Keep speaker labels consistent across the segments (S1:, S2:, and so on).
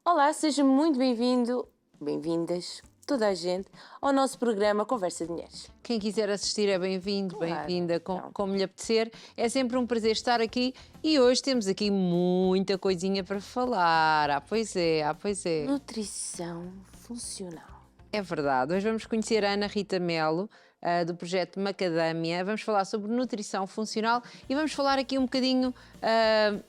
S1: Olá, seja muito bem-vindo, bem-vindas, toda a gente, ao nosso programa Conversa de Mulheres.
S2: Quem quiser assistir é bem-vindo,
S1: Claro,
S2: bem-vinda,
S1: então.
S2: como lhe apetecer. É sempre um prazer estar aqui e hoje temos aqui muita coisinha para falar. Pois é, pois é.
S1: Nutrição funcional.
S2: É verdade. Hoje vamos conhecer a Ana Rita Melo, do projeto Macadâmia. Vamos falar sobre nutrição funcional e vamos falar aqui um bocadinho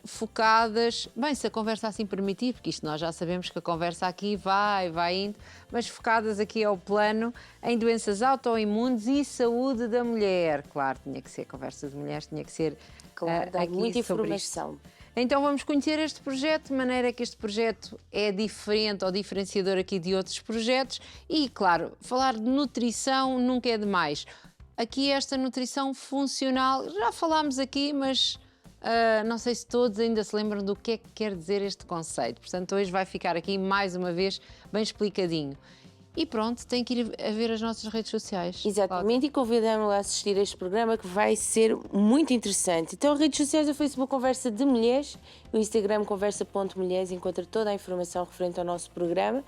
S2: focadas, bem, se a conversa assim permitir, porque isto nós já sabemos que a conversa aqui vai indo, mas focadas aqui ao plano em doenças autoimunes e saúde da mulher. Claro, tinha que ser conversa de mulheres, tinha que ser
S1: Claro, dá
S2: aqui
S1: muita
S2: sobre
S1: informação.
S2: isto. Então vamos conhecer este projeto, de maneira que este projeto é diferente ou diferenciador aqui de outros projetos e, claro, falar de nutrição nunca é demais. Aqui esta nutrição funcional, já falámos aqui, mas não sei se todos ainda se lembram do que é que quer dizer este conceito. Portanto, hoje vai ficar aqui mais uma vez bem explicadinho. E pronto, tem que ir a ver as nossas redes sociais.
S1: Exatamente, e convidamos-la a assistir a este programa que vai ser muito interessante. Então, as redes sociais, o Facebook Conversa de Mulheres, o Instagram conversa.mulheres, encontra toda a informação referente ao nosso programa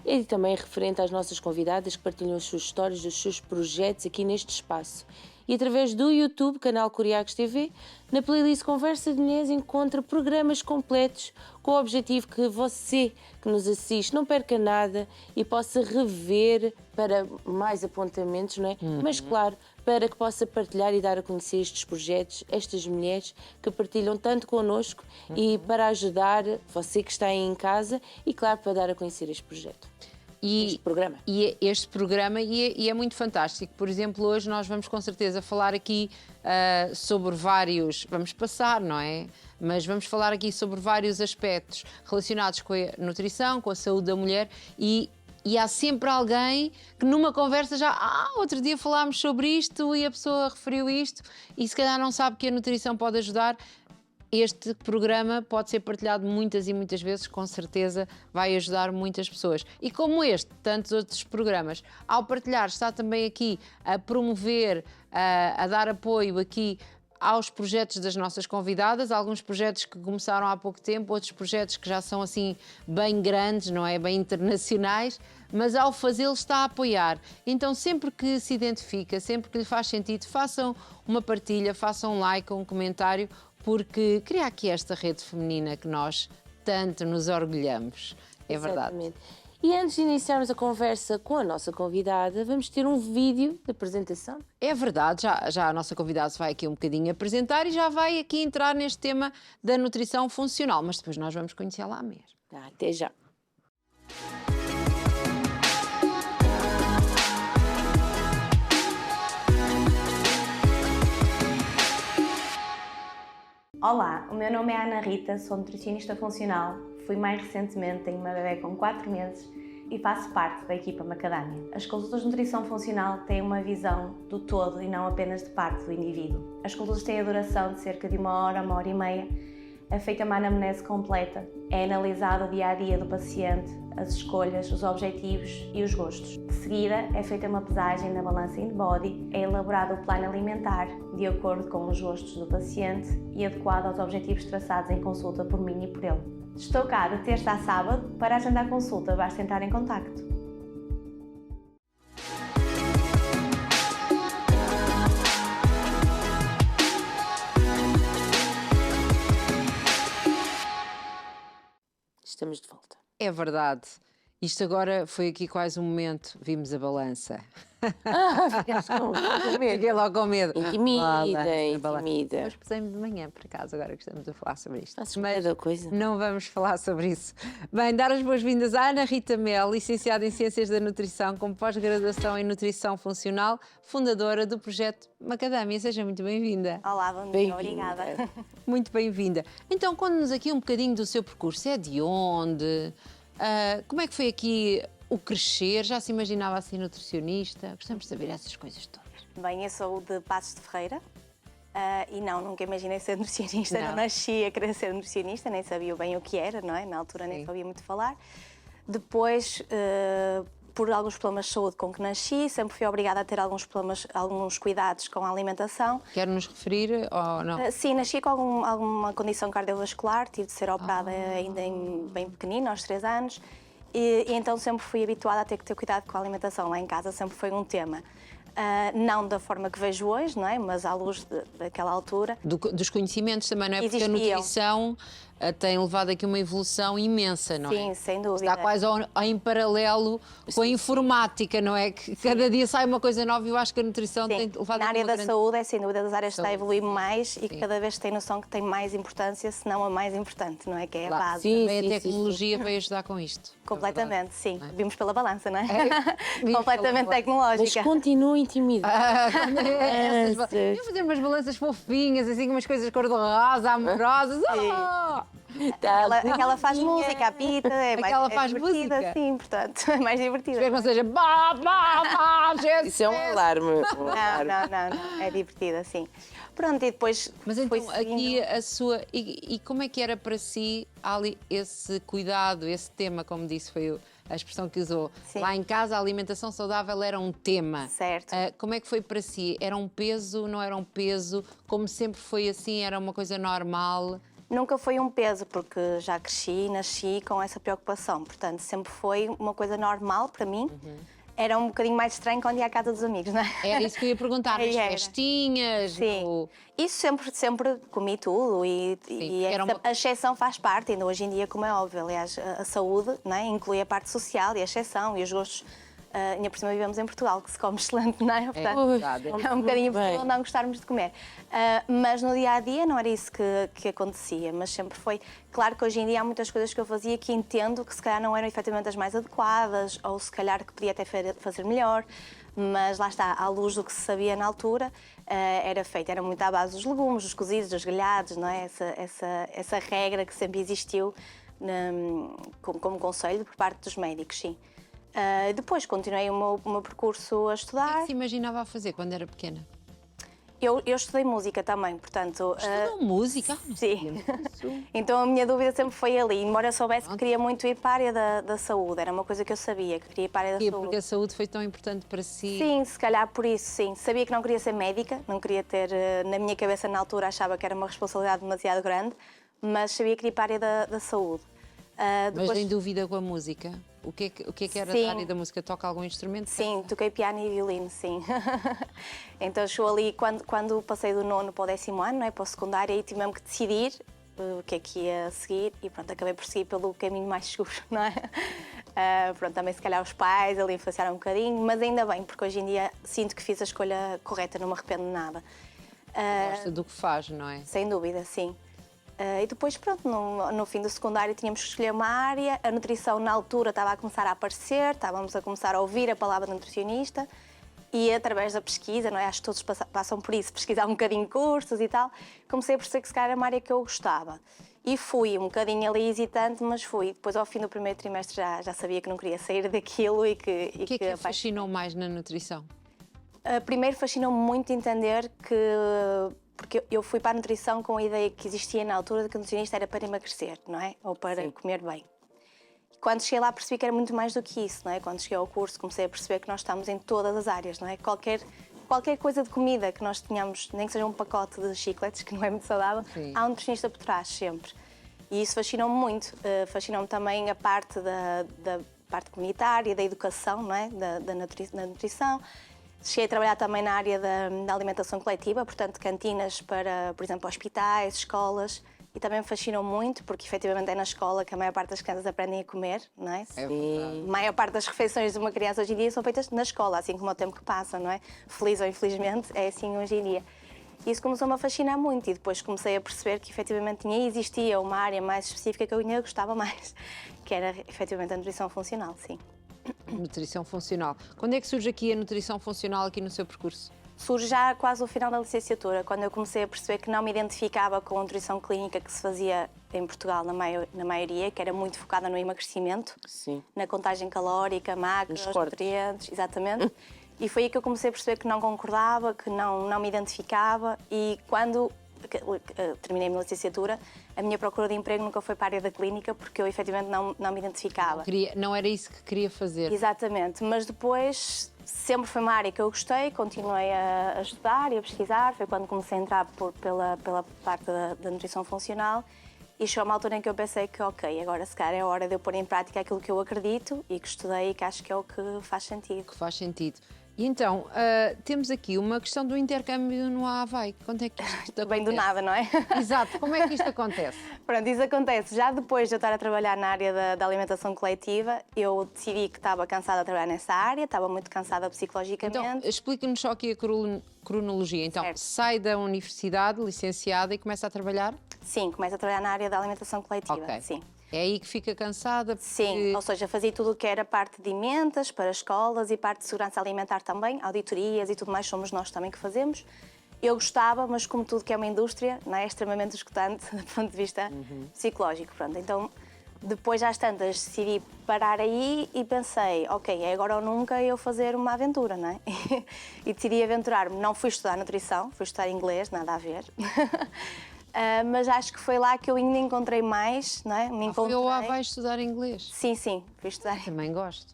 S1: e também referente às nossas convidadas que partilham as suas histórias, os seus projetos aqui neste espaço. E através do YouTube, canal Curiacos TV, na playlist Conversa de Mulheres encontra programas completos com o objetivo que você que nos assiste não perca nada e possa rever para mais apontamentos, não é? Mas claro, para que possa partilhar e dar a conhecer estes projetos, estas mulheres que partilham tanto connosco e para ajudar você que está aí em casa e claro, para dar a conhecer este projeto. Este programa.
S2: Este programa é muito fantástico. Por exemplo, hoje nós vamos com certeza falar aqui sobre vários, vamos passar, não é? Mas vamos falar aqui sobre vários aspectos relacionados com a nutrição, com a saúde da mulher e há sempre alguém que numa conversa já, outro dia falámos sobre isto e a pessoa referiu isto e se calhar não sabe que a nutrição pode ajudar. Este programa pode ser partilhado muitas e muitas vezes, com certeza vai ajudar muitas pessoas. E como este, tantos outros programas, ao partilhar está também aqui a promover, a dar apoio aqui aos projetos das nossas convidadas, alguns projetos que começaram há pouco tempo, outros projetos que já são assim bem grandes, não é? Bem internacionais, mas ao fazê-lo está a apoiar. Então sempre que se identifica, sempre que lhe faz sentido, façam uma partilha, façam um like, um comentário, porque cria aqui esta rede feminina que nós tanto nos orgulhamos. É verdade.
S1: Exatamente. E antes de iniciarmos a conversa com a nossa convidada, vamos ter um vídeo de apresentação.
S2: É verdade, já a nossa convidada se vai aqui um bocadinho apresentar e já vai aqui entrar neste tema da nutrição funcional, mas depois nós vamos conhecê-la mesmo.
S1: Até já.
S3: Olá, o meu nome é Ana Rita, sou nutricionista funcional, fui mãe recentemente, tenho uma bebê com 4 meses e faço parte da equipa Macadâmia. As consultas de nutrição funcional têm uma visão do todo e não apenas de parte do indivíduo. As consultas têm a duração de cerca de 1 hora e meia, é feita uma anamnese completa, é analisado o dia-a-dia do paciente, as escolhas, os objetivos e os gostos. De seguida, é feita uma pesagem na balança InBody, é elaborado o plano alimentar de acordo com os gostos do paciente e adequado aos objetivos traçados em consulta por mim e por ele. Estou cá de terça a sábado, para agendar consulta basta entrar em contacto.
S1: Estamos de volta.
S2: É verdade. Isto agora foi aqui quase um momento, vimos a balança.
S1: Ficaste com medo.
S2: Fiquei logo com medo.
S1: Intimida.
S2: Mas pesei-me de manhã, por acaso, agora que estamos a falar sobre isto.
S1: Fazes
S2: Mas
S1: cada coisa.
S2: não vamos falar sobre isso. Bem, dar as boas-vindas à Ana Rita Melo, licenciada em Ciências da Nutrição, com pós-graduação em Nutrição Funcional, fundadora do projeto Macadâmia. Seja muito bem-vinda.
S3: Olá, bom dia, obrigada.
S2: Muito bem-vinda. Então, conte-nos aqui um bocadinho do seu percurso. É de onde? Como é que foi aqui o crescer? Já se imaginava assim nutricionista? Gostamos de saber essas coisas todas.
S3: Bem, eu sou de Passos de Ferreira e nunca imaginei ser nutricionista.
S2: Não.
S3: Não nasci a querer ser nutricionista, nem sabia bem o que era, não é? Na altura nem
S2: Sim.
S3: sabia muito falar. Depois por alguns problemas de saúde com que nasci, sempre fui obrigada a ter alguns problemas, alguns cuidados com a alimentação.
S2: Quer nos referir ou não?
S3: Sim, nasci com alguma condição cardiovascular, tive de ser operada ainda bem pequenina, aos 3 anos, e então sempre fui habituada a ter que ter cuidado com a alimentação. Lá em casa sempre foi um tema. Não da forma que vejo hoje, não é? Mas à luz daquela altura.
S2: Dos conhecimentos também, não é? Porque a
S3: Existiam.
S2: nutrição tem levado aqui uma evolução imensa, não é?
S3: Sim, sem dúvida.
S2: Está quase em paralelo com a informática, não é? Que cada dia sai uma coisa nova e eu acho que a nutrição tem levado
S3: Na
S2: a
S3: área
S2: uma
S3: da
S2: grande...
S3: saúde, é sem dúvida das áreas que está a
S2: Saúde.
S3: evoluir mais e
S2: Sim.
S3: cada vez tem noção que tem mais importância, se não a mais importante, não é? Que é a base.
S1: Sim,
S2: Também
S1: sim,
S2: a tecnologia veio ajudar com isto.
S3: Completamente, sim.
S2: Não é?
S3: Vimos pela balança, não é?
S2: Vimos
S3: Completamente
S2: pela
S1: Mas
S3: tecnológica.
S1: continua intimidade.
S2: Eu fazer umas balanças fofinhas, assim, umas coisas cor-de-rosa, amorosas.
S3: Aquela faz música, apita, é mais
S2: Aquela faz
S3: divertida,
S2: música.
S3: sim, portanto, é mais divertida.
S2: Espero que não seja Jesus.
S1: Isso é um alarme.
S3: Não, é divertida, sim. Pronto, e depois
S2: Mas
S3: fui
S2: então,
S3: seguindo.
S2: aqui a sua... E como é que era para si, Ali, esse cuidado, esse tema, como disse, foi a expressão que usou.
S3: Sim.
S2: Lá em casa, a alimentação saudável era um tema.
S3: Certo.
S2: Como é que foi para si? Era um peso, não era um peso? Como sempre foi assim, era uma coisa normal?
S3: Nunca foi um peso, porque já cresci e nasci com essa preocupação. Portanto, sempre foi uma coisa normal para mim. Era um bocadinho mais estranho quando ia à casa dos amigos, não é?
S2: Era isso que eu ia perguntar, nas
S3: Era.
S2: festinhas?
S3: Sim. Isso sempre comi tudo e
S2: era uma-
S3: a exceção faz parte, ainda hoje em dia, como é óbvio. Aliás, a saúde, não é? Inclui a parte social e a exceção e os gostos. Ainda por cima vivemos em Portugal, que se come excelente, não é? Portanto,
S2: verdade.
S3: é um bocadinho
S1: Bem.
S3: impossível não gostarmos de comer. Mas no dia-a-dia não era isso que acontecia, mas sempre foi... Claro que hoje em dia há muitas coisas que eu fazia que entendo que se calhar não eram efetivamente as mais adequadas, ou se calhar que podia até fazer melhor, mas lá está, à luz do que se sabia na altura, era feito. Era muito à base dos legumes, dos cozidos, dos grelhados, não é? Essa regra que sempre existiu como conselho por parte dos médicos, sim. Depois continuei o meu percurso a
S2: O que é
S3: estudar.
S2: que se imaginava a fazer quando era pequena?
S3: Eu estudei música também, portanto...
S2: Estudou música? Não
S3: Sim.
S2: sabia disso.
S3: Então a minha dúvida sempre foi ali. Embora eu soubesse que queria muito ir para a área da saúde, era uma coisa que eu sabia, que queria ir para a área da
S2: Porquê?
S3: saúde.
S2: Porque a saúde foi tão importante para si.
S3: Sim, se calhar por isso, sim. Sabia que não queria ser médica, não queria ter... Na minha cabeça, na altura, achava que era uma responsabilidade demasiado grande, mas sabia que queria ir para a área da saúde.
S2: Mas em dúvida com a música? O que é que era
S3: Sim.
S2: da área da música? Toca algum instrumento?
S3: Sim, toquei piano e violino, sim. Então chegou ali, quando passei do 9º para o 10º ano, não é, para o secundário, aí tive mesmo que decidir o que é que ia seguir e pronto, acabei por seguir pelo caminho mais seguro, não é? Pronto, também se calhar os pais ali influenciaram um bocadinho, mas ainda bem, porque hoje em dia sinto que fiz a escolha correta, não me arrependo de nada.
S2: Gosta do que faz, não é?
S3: Sem dúvida, sim. E depois, pronto, no fim do secundário tínhamos que escolher uma área. A nutrição, na altura, estava a começar a aparecer, estávamos a começar a ouvir a palavra nutricionista e, através da pesquisa, não é? Acho que todos passam por isso, pesquisar um bocadinho cursos e tal, comecei a perceber que se calhar era uma área que eu gostava. E fui um bocadinho ali hesitante, mas fui. Depois, ao fim do primeiro trimestre, já sabia que não queria sair daquilo e que...
S2: O que é que a fascinou mais na nutrição?
S3: Primeiro, fascinou-me muito entender que... Porque eu fui para a nutrição com a ideia que existia na altura de que a nutricionista era para emagrecer, não é? Ou para comer bem. E quando cheguei lá percebi que era muito mais do que isso, não é? Quando cheguei ao curso comecei a perceber que nós estamos em todas as áreas, não é? Qualquer coisa de comida que nós tenhamos, nem que seja um pacote de chicletes, que não é muito saudável,
S2: Sim.
S3: há um nutricionista por trás, sempre. E isso fascinou-me muito. Fascinou-me também a parte da parte comunitária, da educação, não é? Da nutrição. Cheguei a trabalhar também na área da alimentação coletiva, portanto, cantinas para, por exemplo, hospitais, escolas. E também me fascinou muito, porque efetivamente é na escola que a maior parte das crianças aprendem a comer, não é?
S2: É verdade.
S3: A maior parte das refeições de uma criança hoje em dia são feitas na escola, assim como o tempo que passa, não é? Feliz ou infelizmente, é assim hoje em dia. E isso começou-me a fascinar muito e depois comecei a perceber que efetivamente existia uma área mais específica que eu ainda gostava mais, que era efetivamente a nutrição funcional, sim.
S2: Nutrição funcional. Quando é que surge aqui a nutrição funcional aqui no seu percurso?
S3: Surge já quase ao final da licenciatura, quando eu comecei a perceber que não me identificava com a nutrição clínica que se fazia em Portugal, na maioria, que era muito focada no emagrecimento,
S1: Sim.
S3: na contagem calórica, macros,
S1: Nos cortes.
S3: nutrientes, exatamente. E foi aí que eu comecei a perceber que não concordava, que não me identificava e quando terminei a minha licenciatura, a minha procura de emprego nunca foi para a área da clínica, porque eu efetivamente não me identificava.
S2: Não era isso que queria fazer.
S3: Exatamente, mas depois sempre foi uma área que eu gostei, continuei a estudar e a pesquisar, foi quando comecei a entrar pela parte da nutrição funcional e chegou uma altura em que eu pensei que, ok, agora se calhar é a hora de eu pôr em prática aquilo que eu acredito e que estudei e que acho que é o que faz sentido.
S2: Que faz sentido. E então, temos aqui uma questão do intercâmbio no Havaí. Quando é que isto acontece?
S3: Bem do nada, não é?
S2: Exato, como é que isto acontece?
S3: Pronto, isso acontece. Já depois de eu estar a trabalhar na área da alimentação coletiva, eu decidi que estava cansada de trabalhar nessa área, estava muito cansada psicologicamente.
S2: Então, explica-nos só aqui a cronologia. Então,
S3: Certo.
S2: sai da universidade, licenciada, e começa a trabalhar?
S3: Sim, começo a trabalhar na área da alimentação coletiva,
S2: Ok.
S3: sim.
S2: É aí que fica cansada? Porque...
S3: Sim, ou seja, fazia tudo o que era parte de emendas para escolas e parte de segurança alimentar também, auditorias e tudo mais, somos nós também que fazemos. Eu gostava, mas como tudo que é uma indústria, não é extremamente esgotante do ponto de vista psicológico. Pronto, então, depois às tantas decidi parar aí e pensei, ok, é agora ou nunca eu fazer uma aventura, não é? E decidi aventurar-me. Não fui estudar nutrição, fui estudar inglês, nada a ver. Mas acho que foi lá que eu ainda encontrei mais, não é? Me encontrei.
S2: Eu vai estudar inglês.
S3: Sim, fui estudar.
S2: Também gosto.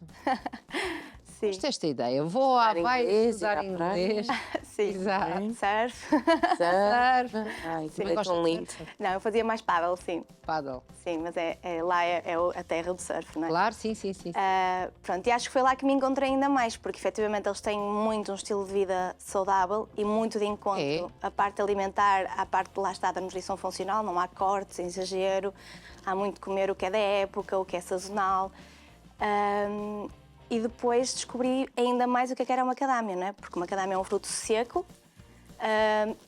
S3: Sim.
S2: Gosto desta ideia. Eu vou à vai
S1: inglês,
S2: estudar
S1: ir à praia.
S2: inglês.
S3: Sim.
S2: Exato.
S3: Surf.
S1: Surf. Ai,
S2: Também
S1: é
S2: gosto
S1: tão
S2: de
S1: lindo.
S2: surf.
S3: Não, eu fazia mais paddle, sim.
S2: Paddle.
S3: Sim, mas lá é a terra do surf, não é?
S2: Claro, sim.
S3: Pronto, e acho que foi lá que me encontrei ainda mais, porque efetivamente eles têm muito um estilo de vida saudável e muito de encontro.
S2: É.
S3: A parte alimentar, a parte lá está da nutrição funcional, não há cortes, exagero, há muito comer o que é da época, o que é sazonal. E depois descobri ainda mais o que era uma macadâmia, não é? Porque uma macadâmia é um fruto seco,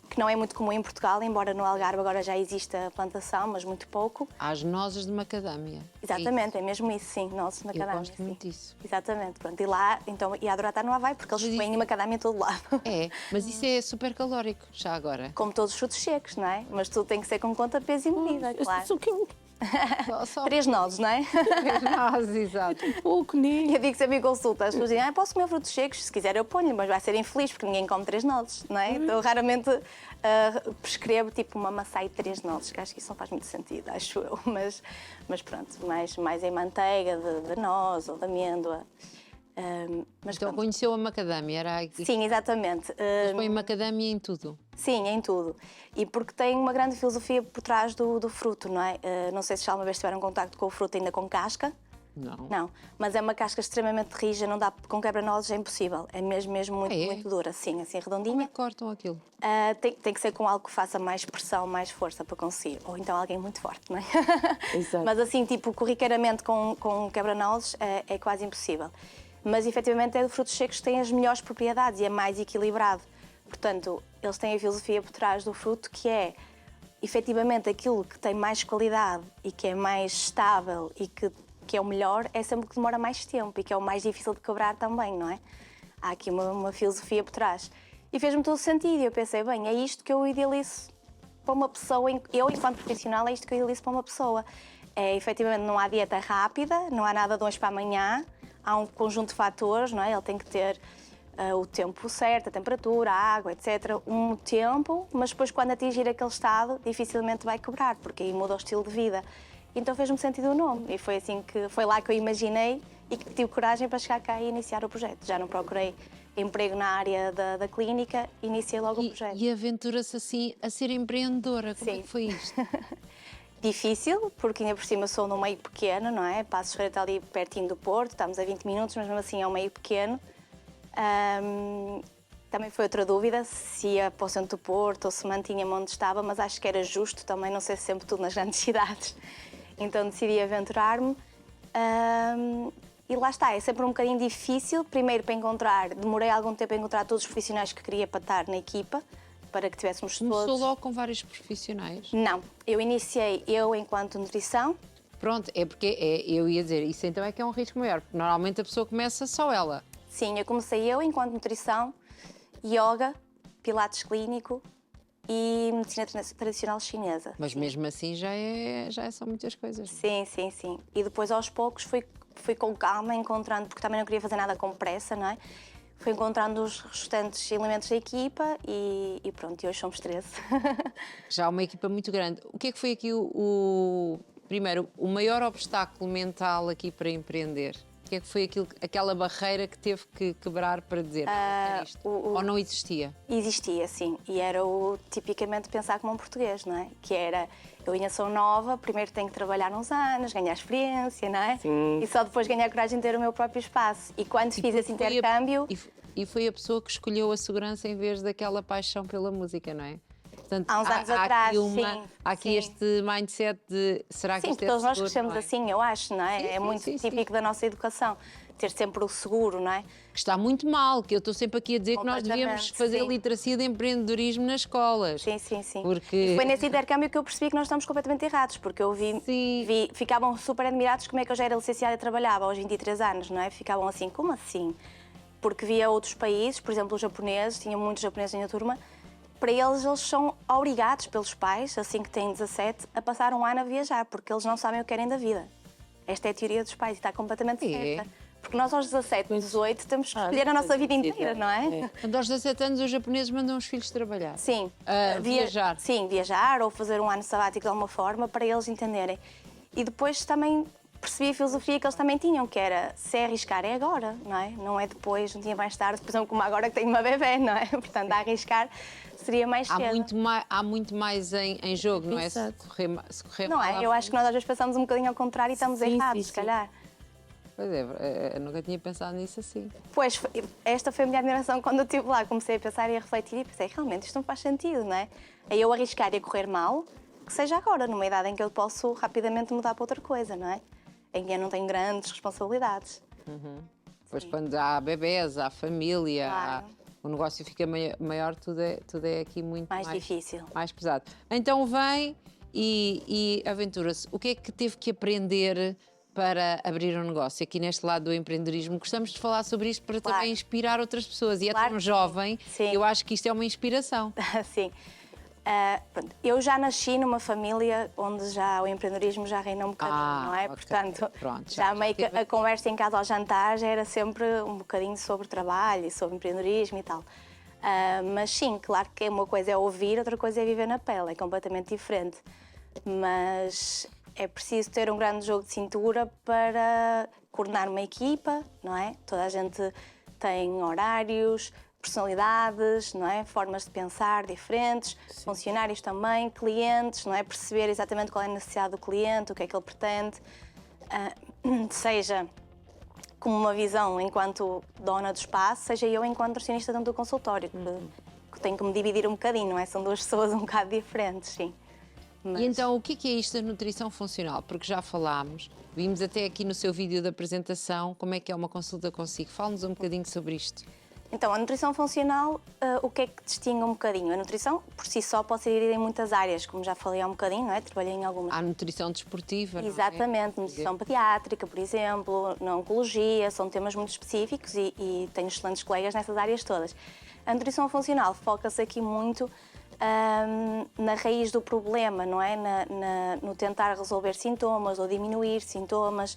S3: que não é muito comum em Portugal, embora no Algarve agora já exista a plantação, mas muito pouco.
S2: Há as nozes de macadâmia.
S3: Exatamente, é mesmo isso, sim, nozes de
S2: Eu
S3: macadâmia.
S2: gosto
S3: sim.
S2: muito disso.
S3: Exatamente, pronto. E lá, então, ia adorar estar no Havaí, porque eles
S2: Mas
S3: põem macadâmia em todo lado.
S2: É, mas isso é super calórico, já agora.
S3: Como todos os frutos secos, não é? Mas tudo tem que ser com conta, peso e medida, claro.
S2: Só
S3: 3 nozes, não é?
S2: nozes, exato.
S1: Pouco, nem.
S3: Eu digo sempre em consulta, as pessoas dizem, posso comer frutos secos? Se quiser eu ponho, mas vai ser infeliz, porque ninguém come 3 nozes, não é? Então, raramente prescrevo tipo uma maçã e 3 nozes, que acho que isso não faz muito sentido, acho eu. Mas pronto, mais em manteiga de noz ou de amêndoa. Mas
S2: Então
S3: pronto.
S2: conheceu a macadâmia, era aqui.
S3: Sim, exatamente.
S2: Eles põem macadâmia em tudo.
S3: Sim, em tudo. E porque tem uma grande filosofia por trás do fruto, não é? Não sei se já alguma vez tiveram contacto com o fruto ainda com casca.
S2: Não.
S3: Não, mas é uma casca extremamente rija, não dá com quebra-nozes, é impossível. É mesmo muito,
S2: É?
S3: muito dura, sim, assim
S2: Como é
S3: redondinha.
S2: que cortam aquilo?
S3: Tem que ser com algo que faça mais pressão, mais força para conseguir. Ou então alguém muito forte, não é?
S1: Exato.
S3: Mas assim, tipo, corriqueiramente com quebra-nozes é quase impossível. Mas efetivamente é de frutos secos que têm as melhores propriedades e é mais equilibrado. Portanto, eles têm a filosofia por trás do fruto que é efetivamente aquilo que tem mais qualidade e que é mais estável e que é o melhor, é sempre o que demora mais tempo e que é o mais difícil de quebrar também, não é? Há aqui uma filosofia por trás. E fez-me todo sentido e eu pensei, bem, é isto que eu idealizo para uma pessoa, eu enquanto profissional, é isto que eu idealizo para uma pessoa. É, efetivamente, não há dieta rápida, não há nada de hoje para amanhã, há um conjunto de fatores, não é? Ele tem que ter o tempo certo, a temperatura, a água, etc. Um tempo, mas depois quando atingir aquele estado, dificilmente vai quebrar, porque aí muda o estilo de vida. Então fez-me sentido o nome e foi lá que eu imaginei e que tive coragem para chegar cá e iniciar o projeto. Já não procurei emprego na área da clínica, iniciei logo o projeto.
S2: E aventura-se assim a ser empreendedora. Como é
S3: Sim.
S2: que foi isto?
S3: Difícil, porque ainda por cima sou num meio pequeno, não é? Passos de Ferreira está ali pertinho do Porto, estamos a 20 minutos, mas mesmo assim é um meio pequeno. Também foi outra dúvida, se ia para o centro do Porto ou se mantinha-me onde estava, mas acho que era justo também, não sei se sempre tudo nas grandes cidades. Então decidi aventurar-me e lá está, é sempre um bocadinho difícil, primeiro para encontrar, demorei algum tempo a encontrar todos os profissionais que queria para estar na equipa, para que tivéssemos
S2: Começou
S3: todos.
S2: logo com vários profissionais?
S3: Não, eu iniciei enquanto nutrição.
S2: Pronto, é porque eu ia dizer, isso então é que é um risco maior, porque normalmente a pessoa começa só ela.
S3: Sim, eu comecei enquanto nutrição, yoga, pilates clínico e medicina tradicional chinesa.
S2: Mas mesmo assim já são muitas coisas.
S3: Sim. E depois aos poucos fui com calma encontrando, porque também não queria fazer nada com pressa, não é? fui encontrando os restantes elementos da equipa e pronto, e hoje somos 13.
S2: Já há uma equipa muito grande. O que é que foi aqui primeiro, o maior obstáculo mental aqui para empreender? O que é que foi aquela barreira que teve que quebrar para dizer "Não, quero isto"? Ou não existia?
S3: Existia, sim, e era tipicamente pensar como um português, não é? Que era, eu ainda sou nova, primeiro tenho que trabalhar uns anos, ganhar experiência, não é?
S1: Sim.
S3: E só depois ganhar coragem de ter o meu próprio espaço. E quando fiz esse intercâmbio...
S2: E foi a pessoa que escolheu a segurança em vez daquela paixão pela música, não é? Portanto,
S3: Há uns anos atrás, sim.
S2: Há aqui
S3: Sim.
S2: este mindset de será que
S3: Sim,
S2: isto
S3: porque
S2: é
S3: todos nós
S2: seguro,
S3: crescemos
S2: não é?
S3: assim, eu acho, não é?
S2: Sim,
S3: É
S2: sim,
S3: muito
S2: sim,
S3: típico da nossa educação, ter sempre o seguro, não é?
S2: Que está muito mal, que eu estou sempre aqui a dizer que nós devíamos
S3: Completamente,
S2: fazer
S3: sim.
S2: literacia de empreendedorismo nas escolas.
S3: Sim, sim, sim.
S2: Porque...
S3: E foi nesse intercâmbio que eu percebi que nós estamos completamente errados, porque eu
S2: Sim.
S3: ficavam super admirados como é que eu já era licenciada e trabalhava aos 23 anos, não é? Ficavam assim, como assim? Porque via outros países, por exemplo, os japoneses, tinha muitos japoneses na minha turma, para eles são obrigados pelos pais, assim que têm 17, a passar um ano a viajar, porque eles não sabem o que querem da vida. Esta é a teoria dos pais e está completamente certa. Porque nós aos 17, 18, temos que escolher a nossa vida inteira, não é?
S2: Quando aos 17 anos os japoneses mandam os filhos trabalhar.
S3: Sim.
S2: Viajar.
S3: Sim, viajar ou fazer um ano sabático de alguma forma para eles entenderem. E depois também percebi a filosofia que eles também tinham, que era se é arriscar é agora, não é? Não é depois, um dia mais tarde, por exemplo, como agora que tenho uma bebé, não é? Portanto, a arriscar seria mais cedo.
S2: Há muito mais em jogo, não é? Se
S1: Exato.
S2: correr
S3: Não
S2: mal
S3: é? Eu acho que nós às vezes pensamos um bocadinho ao contrário e estamos
S1: Sim,
S3: errados,
S1: sim,
S3: se calhar.
S2: Pois é, eu nunca tinha pensado nisso assim.
S3: Pois, esta foi a minha admiração quando eu estive lá. Comecei a pensar e a refletir e pensei, realmente, isto não faz sentido, não é? Aí eu arriscar e a correr mal, que seja agora, numa idade em que eu posso rapidamente mudar para outra coisa, não é? Em que eu não tenho grandes responsabilidades.
S2: Depois, quando há bebés, há família,
S3: Claro.
S2: o negócio fica maior, tudo é aqui muito
S3: Mais difícil.
S2: mais pesado. Então vem e aventura-se. O que é que teve que aprender para abrir um negócio aqui neste lado do empreendedorismo? Gostamos de falar sobre isto para
S3: Claro.
S2: também inspirar outras pessoas. E é
S3: Claro
S2: tão
S3: que sim.
S2: jovem,
S3: Sim.
S2: eu acho que isto é uma inspiração.
S3: Sim. Pronto, eu já nasci numa família onde já o empreendedorismo já reina um bocadinho, não é?
S2: ok.
S3: Portanto,
S2: Pronto,
S3: já meio que
S2: teve-
S3: a conversa em casa ao jantar já era sempre um bocadinho sobre trabalho e sobre empreendedorismo e tal. Mas sim, claro que uma coisa é ouvir, outra coisa é viver na pele, é completamente diferente. Mas é preciso ter um grande jogo de cintura para coordenar uma equipa, não é? Toda a gente tem horários, personalidades, não é? Formas de pensar diferentes, funcionários também, clientes, não é? Perceber exatamente qual é a necessidade do cliente, o que é que ele pretende, seja como uma visão enquanto dona do espaço, seja eu enquanto acionista dentro do consultório, que tenho que me dividir um bocadinho, não é? São duas pessoas um bocado diferentes, sim. Mas-
S2: E então, o que é isto da nutrição funcional? Porque já falámos, vimos até aqui no seu vídeo da apresentação como é que é uma consulta consigo. Fale-nos um bocadinho sobre isto.
S3: Então, a nutrição funcional, o que é que distingue um bocadinho? A nutrição, por si só, pode ser dividida em muitas áreas, como já falei há um bocadinho, não é? Trabalhei em algumas.
S2: Há nutrição desportiva, não é?
S3: Exatamente, nutrição pediátrica, por exemplo, na oncologia, são temas muito específicos e tenho excelentes colegas nessas áreas todas. A nutrição funcional foca-se aqui muito na raiz do problema, não é? No tentar resolver sintomas ou diminuir sintomas,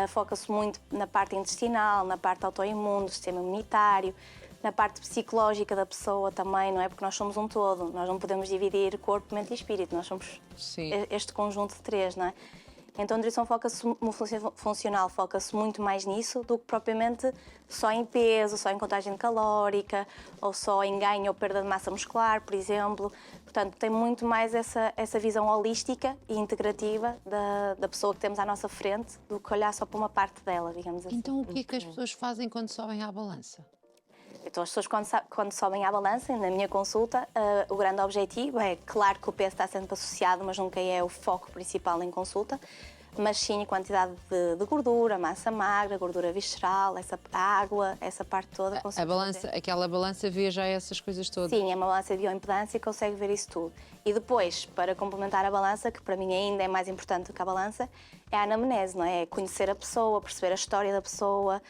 S3: foca-se muito na parte intestinal, na parte autoimune, do sistema imunitário, na parte psicológica da pessoa também, não é? Porque nós somos um todo, nós não podemos dividir corpo, mente e espírito, nós somos
S2: Sim.
S3: este conjunto de três, não é? Então a nutrição funcional foca-se muito mais nisso do que propriamente só em peso, só em contagem calórica ou só em ganho ou perda de massa muscular, por exemplo. Portanto, tem muito mais essa visão holística e integrativa da pessoa que temos à nossa frente do que olhar só para uma parte dela, digamos assim.
S2: Então, o que é que as pessoas fazem quando sobem à balança?
S3: Então, as pessoas, quando sobem à balança, na minha consulta, o grande objetivo é, claro que o peso está sempre associado, mas nunca é o foco principal em consulta, mas sim a quantidade de gordura, massa magra, gordura visceral, água, essa parte toda.
S2: A balança, aquela balança vê já essas coisas todas?
S3: Sim, é uma balança de bioimpedância e consegue ver isso tudo. E depois, para complementar a balança, que para mim ainda é mais importante do que a balança, é a anamnese, não é? É conhecer a pessoa, perceber a história da pessoa,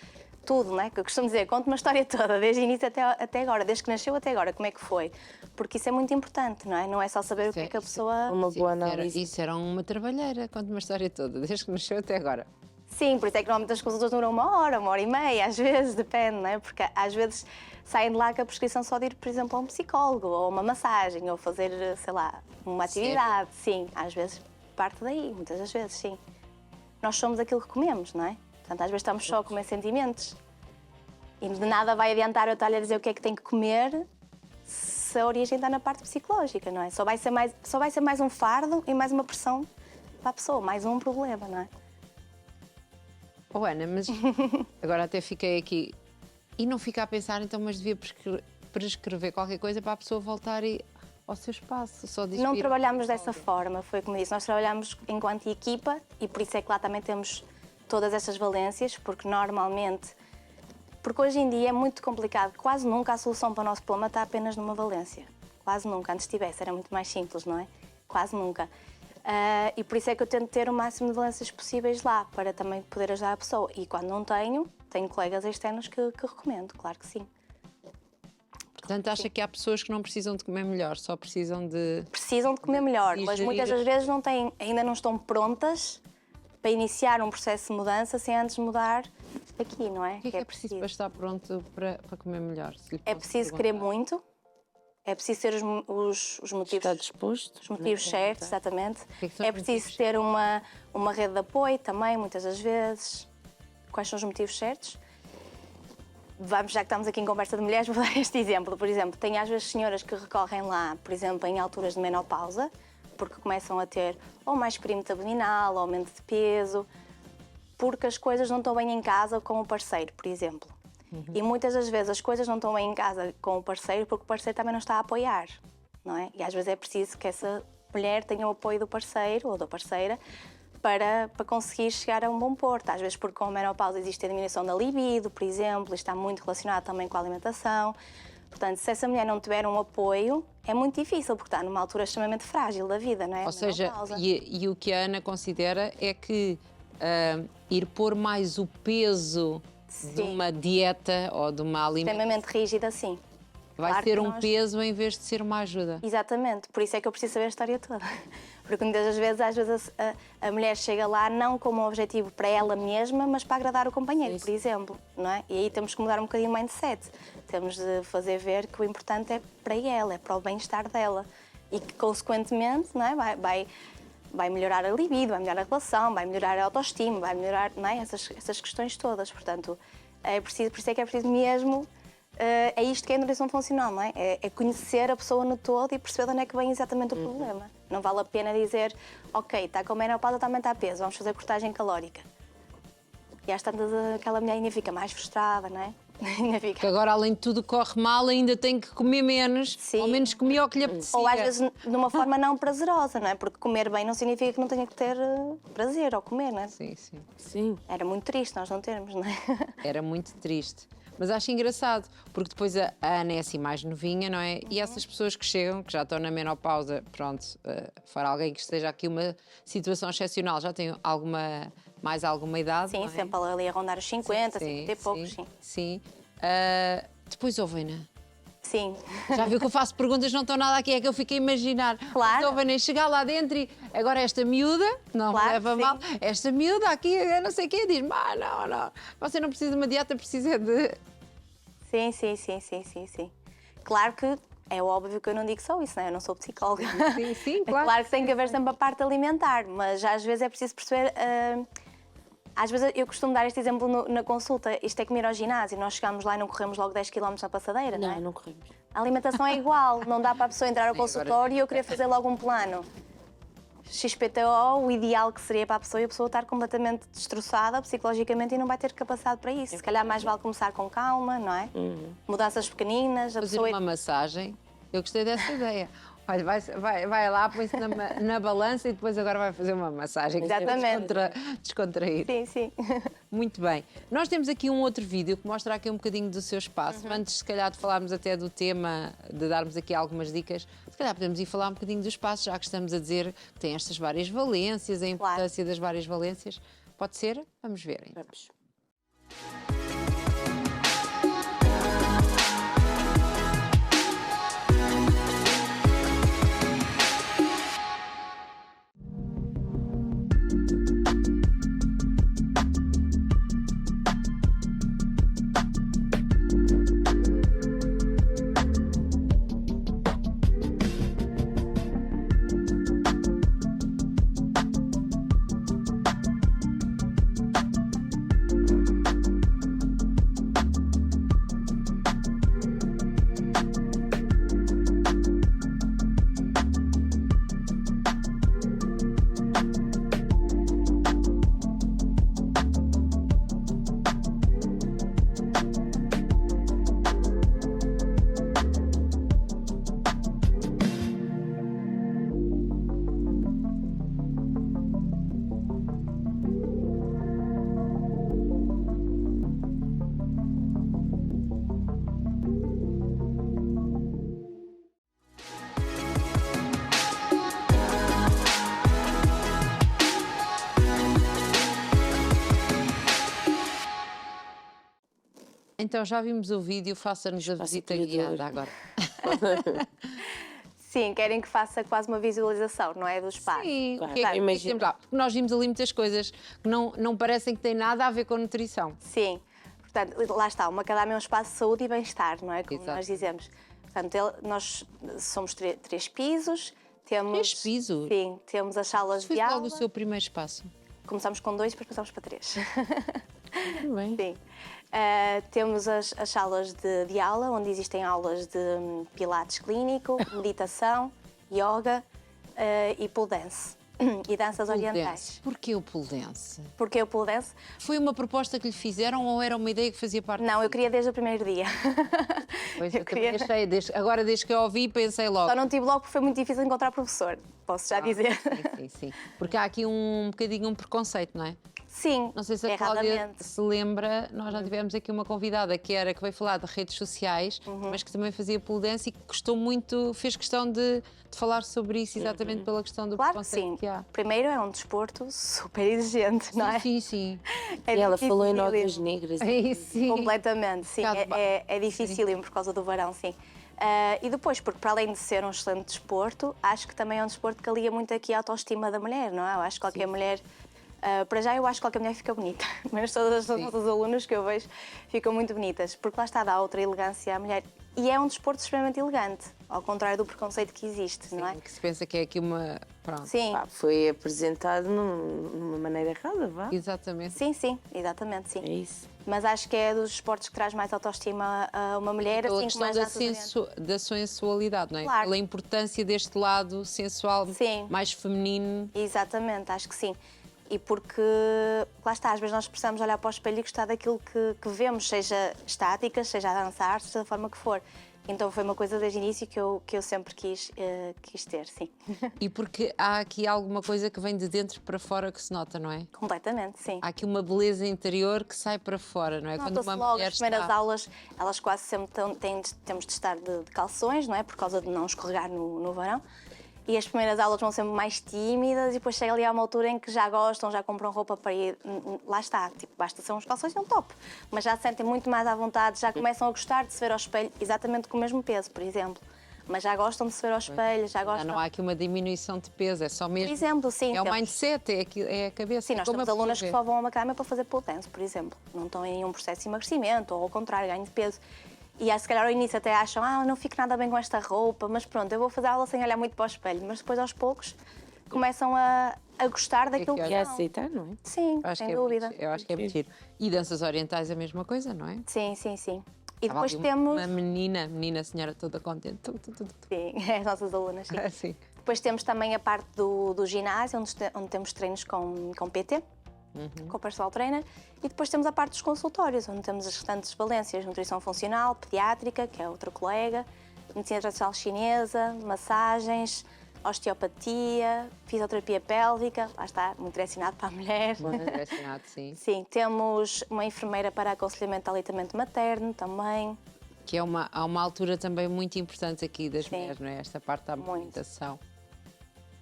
S3: tudo, não é? Que eu costumo dizer, conto uma história toda, desde o início até agora, desde que nasceu até agora, como é que foi? Porque isso é muito importante, não é? Não é só saber o que é que a pessoa...
S1: Uma boa
S2: Sim,
S1: análise.
S2: isso era uma trabalheira, conta uma história toda, desde que nasceu até agora.
S3: Sim, por isso é que normalmente as consultas duram 1 hora e meia, às vezes, depende, não é? Porque às vezes saem de lá com a prescrição só de ir, por exemplo, a um psicólogo, ou uma massagem, ou fazer, sei lá, uma atividade. Sim, às vezes parte daí, muitas das vezes, sim. Nós somos aquilo que comemos, não é? Portanto, às vezes estamos só a comer sentimentos. E de nada vai adiantar eu estar-lhe a dizer o que é que tem que comer se a origem está na parte psicológica, não é? Só vai ser mais um fardo e mais uma pressão para a pessoa, mais um problema, não é?
S2: Oh, Ana, mas agora até fiquei aqui. E não fica a pensar, então, mas devia prescrever qualquer coisa para a pessoa voltar ao seu espaço, só dispir.
S3: Não trabalhamos dessa forma, foi como disse. Nós trabalhamos enquanto equipa e por isso é que lá também temos todas essas valências, porque normalmente... Porque hoje em dia é muito complicado, quase nunca a solução para o nosso problema está apenas numa valência. Quase nunca. Antes tivesse, era muito mais simples, não é? Quase nunca. E por isso é que eu tento ter o máximo de valências possíveis lá, para também poder ajudar a pessoa. E quando não tenho colegas externos que recomendo, claro que sim.
S2: Portanto, acha que há pessoas que não precisam de comer melhor, só precisam de...
S3: Precisam de comer melhor, mas muitas das vezes ainda não estão prontas para iniciar um processo de mudança sem antes mudar aqui, não é?
S2: O que é preciso para estar pronto para comer melhor?
S3: É preciso querer muito, é preciso ter os motivos...
S1: Está disposto.
S3: Os motivos certos, exatamente. É preciso ter uma rede de apoio também, muitas das vezes. Quais são os motivos certos? Vamos, já que estamos aqui em conversa de mulheres, vou dar este exemplo. Por exemplo, tem às vezes senhoras que recorrem lá, por exemplo, em alturas de menopausa, porque começam a ter ou mais perímetro abdominal, ou aumento de peso, porque as coisas não estão bem em casa com o parceiro, por exemplo. E muitas das vezes as coisas não estão bem em casa com o parceiro porque o parceiro também não está a apoiar, não é? E às vezes é preciso que essa mulher tenha o apoio do parceiro ou da parceira para conseguir chegar a um bom porto. Às vezes porque com a menopausa existe a diminuição da libido, por exemplo, e está muito relacionado também com a alimentação. Portanto, se essa mulher não tiver um apoio, é muito difícil, porque está numa altura extremamente frágil da vida, não é?
S2: Ou seja, e o que a Ana considera é que ir pôr mais o peso de uma dieta ou de uma alimentação...
S3: Extremamente rígida, sim.
S2: Vai ser um peso em vez de ser uma ajuda.
S3: Exatamente, por isso é que eu preciso saber a história toda. Porque muitas das vezes, a mulher chega lá não como um objetivo para ela mesma, mas para agradar o companheiro, por exemplo, não é? E aí temos que mudar um bocadinho o mindset. Temos de fazer ver que o importante é para ela, é para o bem-estar dela. E que, consequentemente, não é? Vai melhorar a libido, vai melhorar a relação, vai melhorar a autoestima, vai melhorar, não é? essas questões todas. Portanto, por isso é que é preciso mesmo... É isto que é a nutrição funcional, não é? É conhecer a pessoa no todo e perceber de onde é que vem exatamente o problema. Não vale a pena dizer, ok, está com menopausa, também está a peso, vamos fazer cortagem calórica. E às tantas aquela mulher ainda fica mais frustrada, não é?
S2: Que agora, além de tudo, corre mal, ainda tem que comer menos,
S3: sim.
S2: Ou menos comia o que lhe apetecia.
S3: Ou às vezes de uma forma não prazerosa, não é? Porque comer bem não significa que não tenha que ter prazer ao comer, não é?
S2: Sim.
S3: Era muito triste nós não termos, não é?
S2: Era muito triste. Mas acho engraçado, porque depois a Ana é assim mais novinha, não é? E essas pessoas que chegam, que já estão na menopausa, pronto, fora alguém que esteja aqui uma situação excepcional, já tem mais alguma idade,
S3: sim,
S2: não é?
S3: Sempre ali a rondar os 50, 50 e poucos, sim.
S2: Sim. Depois ouvem-na.
S3: Sim.
S2: Já viu que eu faço perguntas, não estão nada aqui, é que eu fico a imaginar.
S3: Claro.
S2: Mas ouvem-na chegar lá dentro e agora esta miúda, não me leva mal, esta miúda aqui, eu não sei o quê, diz, não, você não precisa de uma dieta, precisa de...
S3: Sim. Claro que é óbvio que eu não digo só isso, não é? Eu não sou psicóloga.
S2: Sim, claro.
S3: Claro que tem que haver sempre a parte alimentar, mas às vezes é preciso perceber... Às vezes eu costumo dar este exemplo na consulta, isto é como ir ao ginásio, nós chegamos lá e não corremos logo 10 km na passadeira, não é?
S1: Não corremos.
S3: A alimentação é igual, não dá para a pessoa entrar ao consultório e eu querer fazer logo um plano. XPTO, o ideal que seria para a pessoa e a pessoa estar completamente destroçada psicologicamente e não vai ter capacidade para isso. Se calhar mais vale começar com calma, não é? Mudanças pequeninas.
S2: Fazer uma massagem, eu gostei dessa ideia. Olha, vai lá, põe-se na balança e depois agora vai fazer uma massagem.
S3: Exatamente.
S2: Descontrair.
S3: Sim.
S2: Muito bem. Nós temos aqui um outro vídeo que mostra aqui um bocadinho do seu espaço. Antes, se calhar, de falarmos até do tema, de darmos aqui algumas dicas, se calhar podemos ir falar um bocadinho do espaço, já que estamos a dizer que tem estas várias valências, a importância das várias valências. Pode ser? Vamos ver. Então.
S1: Vamos.
S2: Então já vimos o vídeo, faça-nos a
S1: Espaço
S2: visita
S1: acolhedor.
S2: guiada agora.
S3: Sim, querem que faça quase uma visualização, não é? Do espaço.
S2: Sim,
S1: Claro,
S2: o que é que
S1: imagina.
S2: temos lá? Porque nós vimos ali muitas coisas que não parecem que têm nada a ver com nutrição.
S3: Sim, portanto, lá está, o macadâmia é um espaço de saúde e bem-estar, não é? Como
S2: Exato.
S3: nós dizemos. Portanto, nós somos três pisos, temos...
S2: 3 pisos?
S3: Sim, temos as salas
S2: Foi
S3: de aula.
S2: logo o seu primeiro espaço.
S3: Começamos com 2, depois passamos para 3.
S1: Muito bem.
S3: Sim. Temos as salas de aula, onde existem aulas de pilates clínico, meditação, yoga e pole dance. E danças
S2: Pole
S3: orientais.
S2: dance. Porquê o pole dance?
S3: Porquê o pole dance?
S2: Foi uma proposta que lhe fizeram ou era uma ideia que fazia parte?
S3: Não, eu queria desde o primeiro dia.
S2: Pois,
S3: eu
S2: eu também
S3: queria...
S2: achei, agora desde que eu ouvi pensei logo.
S3: Só não tive logo porque foi muito difícil encontrar professor, posso já dizer.
S2: Sim. Porque há aqui um bocadinho um preconceito, não é?
S3: Sim,
S2: Não sei se a Cláudia
S3: erradamente.
S2: se lembra, nós já tivemos aqui uma convidada que veio falar de redes sociais, mas que também fazia pole dance e que gostou muito, fez questão de falar sobre isso exatamente pela questão do
S3: Claro que
S2: preconceito
S3: sim.
S2: que há.
S3: Primeiro é um desporto super exigente, não é?
S2: Sim.
S3: É
S1: E ela
S3: difícil.
S1: falou em notas negras.
S2: Sim.
S3: Completamente, sim.
S2: Bocado
S3: É dificílimo por causa do verão, sim. E depois, porque para além de ser um excelente desporto, acho que também é um desporto que alia muito aqui a autoestima da mulher, não é? Eu acho que qualquer mulher, para já eu acho que qualquer mulher fica bonita, mas todas as nossas alunas que eu vejo ficam muito bonitas, porque lá está, dá outra elegância à mulher. E é um desporto extremamente elegante, ao contrário do preconceito que existe, não é?
S2: Que se pensa que é aqui uma. Pronto.
S3: Sim,
S1: Pá, foi apresentado numa maneira errada, vá.
S2: Exatamente.
S3: sim, exatamente, sim.
S1: É isso.
S3: Mas acho que é dos esportes que traz mais autoestima a uma mulher,
S2: Pela
S3: assim como
S2: questão
S3: as danças
S2: da sensualidade, não é?
S3: Claro.
S2: Pela importância deste lado sensual,
S3: Sim.
S2: mais feminino.
S3: Exatamente, acho que sim. E porque, lá está, às vezes nós precisamos olhar para o espelho e gostar daquilo que vemos, seja estáticas, seja a dançar, seja da forma que for. Então foi uma coisa desde o início que eu sempre quis ter, sim.
S2: E porque há aqui alguma coisa que vem de dentro para fora que se nota, não é?
S3: Completamente, sim.
S2: Há aqui uma beleza interior que sai para fora, não é?
S3: Nota-se logo, as primeiras aulas, elas quase sempre temos de estar de calções, não é? Por causa de não escorregar no verão. E as primeiras aulas vão sempre mais tímidas e depois chega ali a uma altura em que já gostam, já compram roupa para ir. Lá está, tipo, basta ser uns calções e um top. Mas já se sentem muito mais à vontade, já começam a gostar de se ver ao espelho, exatamente com o mesmo peso, por exemplo. Mas já gostam de se ver ao espelho, já
S2: Já
S3: gostam...
S2: não há aqui uma diminuição de peso, é só mesmo.
S3: Por exemplo, sim.
S2: É o
S3: temos-
S2: mindset, é a cabeça.
S3: Sim,
S2: é
S3: nós
S2: como
S3: temos
S2: a
S3: alunas
S2: pessoa
S3: que só vão a uma cama para fazer pole dance, por exemplo. Não estão em nenhum processo de emagrecimento, ou ao contrário, ganho de peso. E se calhar ao início até acham, não fico nada bem com esta roupa, mas pronto, eu vou fazer aula sem olhar muito para o espelho. Mas depois, aos poucos, começam a gostar daquilo que
S1: E a
S3: são.
S1: aceitar, não é?
S3: Sim,
S2: Acho
S3: sem
S2: que é
S3: dúvida.
S2: eu acho que é muito giro. E danças orientais a mesma coisa, não é?
S3: Sim. E
S2: Estava
S3: depois
S2: ali
S3: temos...
S2: uma menina, senhora toda contente.
S3: Sim, as nossas alunas, sim.
S2: Sim.
S3: Depois temos também a parte do ginásio, onde temos treinos com PT, com o personal trainer. E depois temos a parte dos consultórios, onde temos as restantes valências, nutrição funcional, pediátrica, que é outra colega, medicina tradicional chinesa, massagens, osteopatia, fisioterapia pélvica, lá está, muito direcionado para a mulher.
S2: Direcionado, sim.
S3: Sim, temos uma enfermeira para aconselhamento de aleitamento materno também.
S2: Que há uma altura também muito importante aqui das
S3: Sim.
S2: mulheres, não é? Esta parte da
S3: Muito.
S2: alimentação.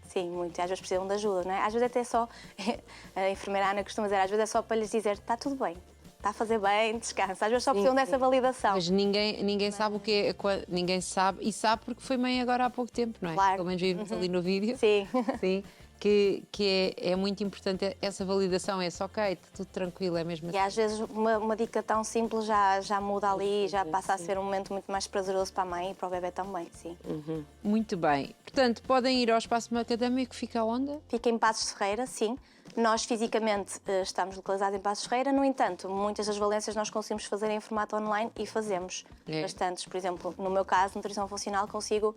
S3: Sim, muito. Às vezes precisam de ajuda, não é? Às vezes até só, a enfermeira Ana costuma dizer, às vezes é só para lhes dizer, está tudo bem, está a fazer bem, descansa. Às vezes só precisam dessa validação.
S2: Mas ninguém sabe o que é, ninguém sabe, e sabe porque foi mãe agora há pouco tempo, não é?
S3: Claro.
S2: Pelo menos vimos ali no vídeo.
S3: Sim.
S2: Sim. Que é muito importante essa validação, é só ok, está tudo tranquilo, é mesmo
S3: E às vezes uma dica tão simples já muda ali, já passa a ser um momento muito mais prazeroso para a mãe e para o bebê também, sim.
S2: Muito bem. Portanto, podem ir ao Espaço Macadâmia, que fica onde?
S3: Fica em Passos de Ferreira, sim. Nós fisicamente estamos localizados em Passos de Ferreira, no entanto, muitas das valências nós conseguimos fazer em formato online e fazemos bastantes. Por exemplo, no meu caso, nutrição funcional, consigo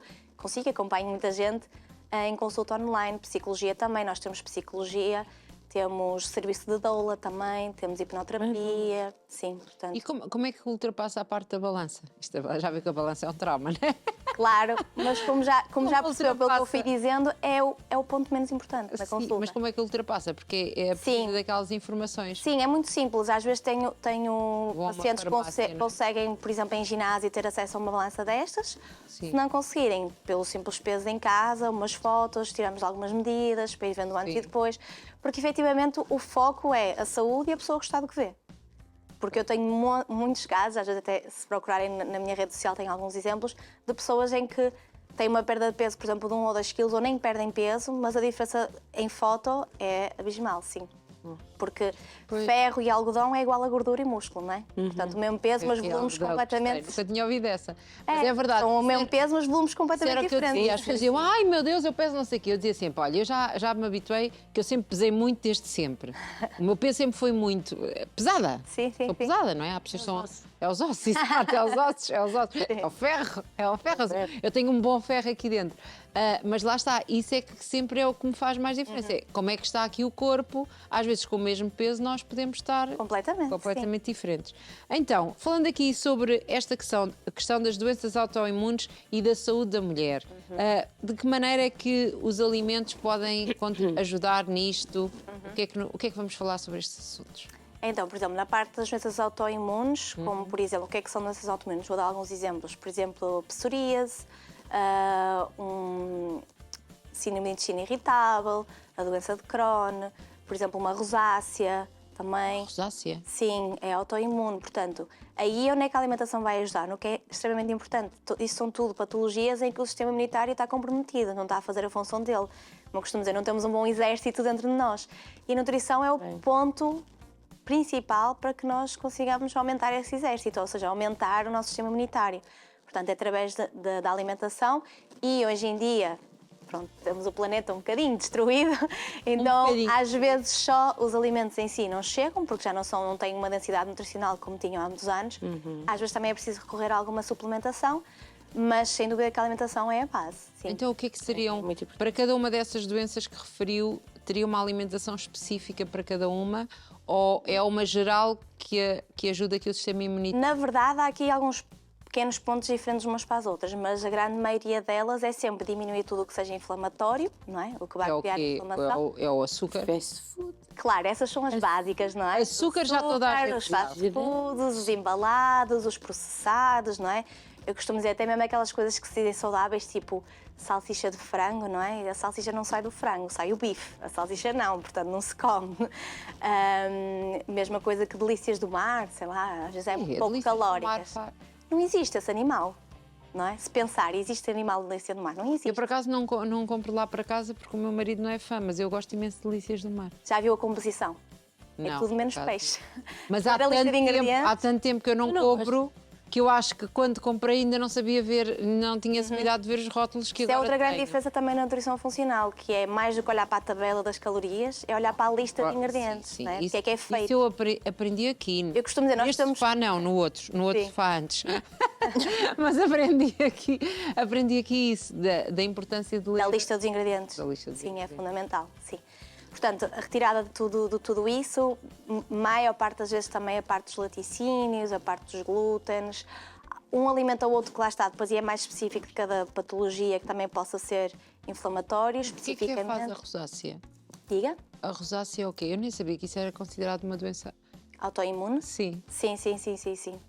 S3: acompanho muita gente em consulta online, psicologia também, nós temos psicologia, temos serviço de doula também, temos hipnoterapia, sim, portanto...
S2: E como é que ultrapassa a parte da balança? Já vê que a balança é um trauma, não é?
S3: Claro, mas como já percebeu pelo que eu fui
S2: ultrapassa?
S3: dizendo, é o ponto menos importante na
S2: Sim,
S3: consulta.
S2: mas como é que ultrapassa? Porque é preciso daquelas informações.
S3: Sim, é muito simples. Às vezes tenho
S2: Vou a uma
S3: pacientes que
S2: farmácia, não é?
S3: conseguem, por exemplo, em ginásio, ter acesso a uma balança destas.
S2: Sim.
S3: Se não conseguirem, pelo simples peso em casa, umas fotos, tiramos algumas medidas para ir vendo antes
S2: Sim.
S3: e depois. Porque, efetivamente, o foco é a saúde e a pessoa gostar do que vê. Porque eu tenho muitos casos, às vezes até se procurarem na minha rede social tem alguns exemplos, de pessoas em que têm uma perda de peso, por exemplo, de 1 ou 2 quilos, ou nem perdem peso, mas a diferença em foto é abismal, sim. Porque ferro e algodão é igual a gordura e músculo, não é? Portanto, o mesmo peso, mas volumes completamente...
S2: Nunca tinha ouvido essa. Mas é verdade.
S3: São o mesmo peso, mas volumes completamente
S2: Era o que eu
S3: diferentes.
S2: dizia. As pessoas diziam, ai meu Deus, eu peso não sei o quê. Eu dizia sempre, olha, eu já me habituei, que eu sempre pesei muito desde sempre. O meu peso sempre foi muito pesada.
S3: Sim.
S2: Sou pesada, não é? Há pessoas que são... É os ossos, exato, é os ossos. É o ferro. Eu tenho um bom ferro aqui dentro. Mas lá está, isso é que sempre é o que me faz mais diferença. É como é que está aqui o corpo, às vezes com o mesmo peso nós podemos estar completamente diferentes. Então, falando aqui sobre esta questão das doenças autoimunes e da saúde da mulher, de que maneira é que os alimentos podem ajudar nisto? O que é que vamos falar sobre estes assuntos?
S3: Então, por exemplo, na parte das doenças autoimunes, como por exemplo, o que é que são doenças autoimunes? Vou dar alguns exemplos. Por exemplo, psoríase, síndrome de intestino irritável, a doença de Crohn, por exemplo, uma rosácea também.
S2: Rosácea?
S3: Sim, é autoimune. Portanto, aí onde é que a alimentação vai ajudar? No que é extremamente importante. Isso são tudo patologias em que o sistema imunitário está comprometido, não está a fazer a função dele. Como eu costumo dizer, não temos um bom exército dentro de nós. E a nutrição é o ponto principal para que nós consigamos aumentar esse exército, ou seja, aumentar o nosso sistema imunitário. Portanto, é através da alimentação e hoje em dia, pronto, temos o planeta um bocadinho destruído, então às vezes só os alimentos em si não chegam, porque já não têm uma densidade nutricional como tinham há muitos anos. Às vezes também é preciso recorrer a alguma suplementação, mas sem dúvida que a alimentação é a base. Sim.
S2: Então o que é que seriam, para cada uma dessas doenças que referiu, teria uma alimentação específica para cada uma ou é uma geral que ajuda aqui o sistema imunitário?
S3: Na verdade, há aqui alguns pequenos pontos diferentes umas para as outras, mas a grande maioria delas é sempre diminuir tudo o que seja inflamatório, não é? O que vai criar inflamação.
S2: É o açúcar?
S1: Fast food.
S3: Claro, essas são as básicas, não é?
S2: Açúcar já toda a gente
S3: os fast foods, os embalados, os processados, não é? Eu costumo dizer até mesmo aquelas coisas que se dizem saudáveis, tipo salsicha de frango, não é? A salsicha não sai do frango, sai o bife. A salsicha não, portanto não se come. Mesma coisa que delícias do mar, sei lá, às vezes é pouco calóricas. Não existe esse animal, não é? Se pensar, existe animal de delícia do mar, não existe.
S2: Eu por acaso não compro lá para casa porque o meu marido não é fã, mas eu gosto imenso de delícias do mar.
S3: Já viu a composição?
S2: Não,
S3: é tudo menos peixe.
S2: Mas há tanto tempo que eu não compro... que eu acho que quando comprei ainda não sabia ver, não tinha esse cuidado de ver os rótulos que
S3: agora
S2: agora
S3: é outra grande
S2: tenho.
S3: diferença também na nutrição funcional, que é mais do que olhar para a tabela das calorias, é olhar para a lista de ingredientes,
S2: sim.
S3: Não é?
S2: Isso,
S3: o que é feito.
S2: Isso eu aprendi aqui.
S3: Eu costumo dizer, nós
S2: Neste
S3: estamos...
S2: sofá não, no outro sofá antes. Mas aprendi aqui isso, da importância de ler.
S3: Da lista dos ingredientes.
S2: Da lista dos ingredientes.
S3: É fundamental, sim. Portanto, a retirada de tudo isso, maior parte das vezes também a parte dos laticínios, a parte dos glútenes, um alimento ou outro que lá está, depois é mais específico de cada patologia que também possa ser inflamatório, especificamente.
S2: O que é que faz a rosácea?
S3: Diga?
S2: A rosácea é o quê? Eu nem sabia que isso era considerado uma doença...
S3: Autoimune?
S2: Sim.
S3: Sim.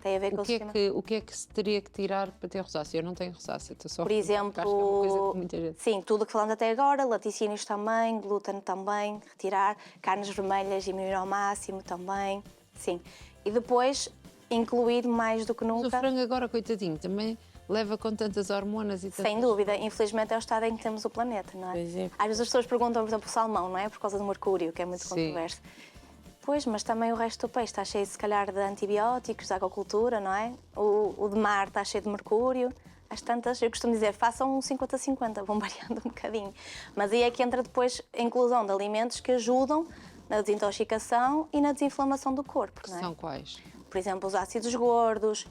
S3: Tem a ver com o sistema.
S2: O que é que se teria que tirar para ter rosácea? Eu não tenho rosácea, estou só...
S3: Por exemplo,
S2: é uma coisa que muita gente...
S3: sim, tudo o que falamos até agora, laticínios também, glúten também, retirar, carnes vermelhas diminuir ao máximo também, sim. E depois incluir mais do que nunca...
S2: Mas o frango agora, coitadinho, também leva com tantas hormonas e tantas...
S3: Sem dúvida, infelizmente é o estado em que temos o planeta, não é?
S1: Pois é.
S3: Às vezes as pessoas perguntam, por exemplo, o salmão, não é? Por causa do mercúrio, que é muito controverso. Pois, mas também o resto do peixe está cheio, se calhar, de antibióticos, da aquacultura, não é? O de mar está cheio de mercúrio. Às tantas, eu costumo dizer, façam um 50-50, vão variando um bocadinho. Mas aí é que entra depois a inclusão de alimentos que ajudam na desintoxicação e na desinflamação do corpo, não é?
S2: São quais?
S3: Por exemplo, os ácidos gordos,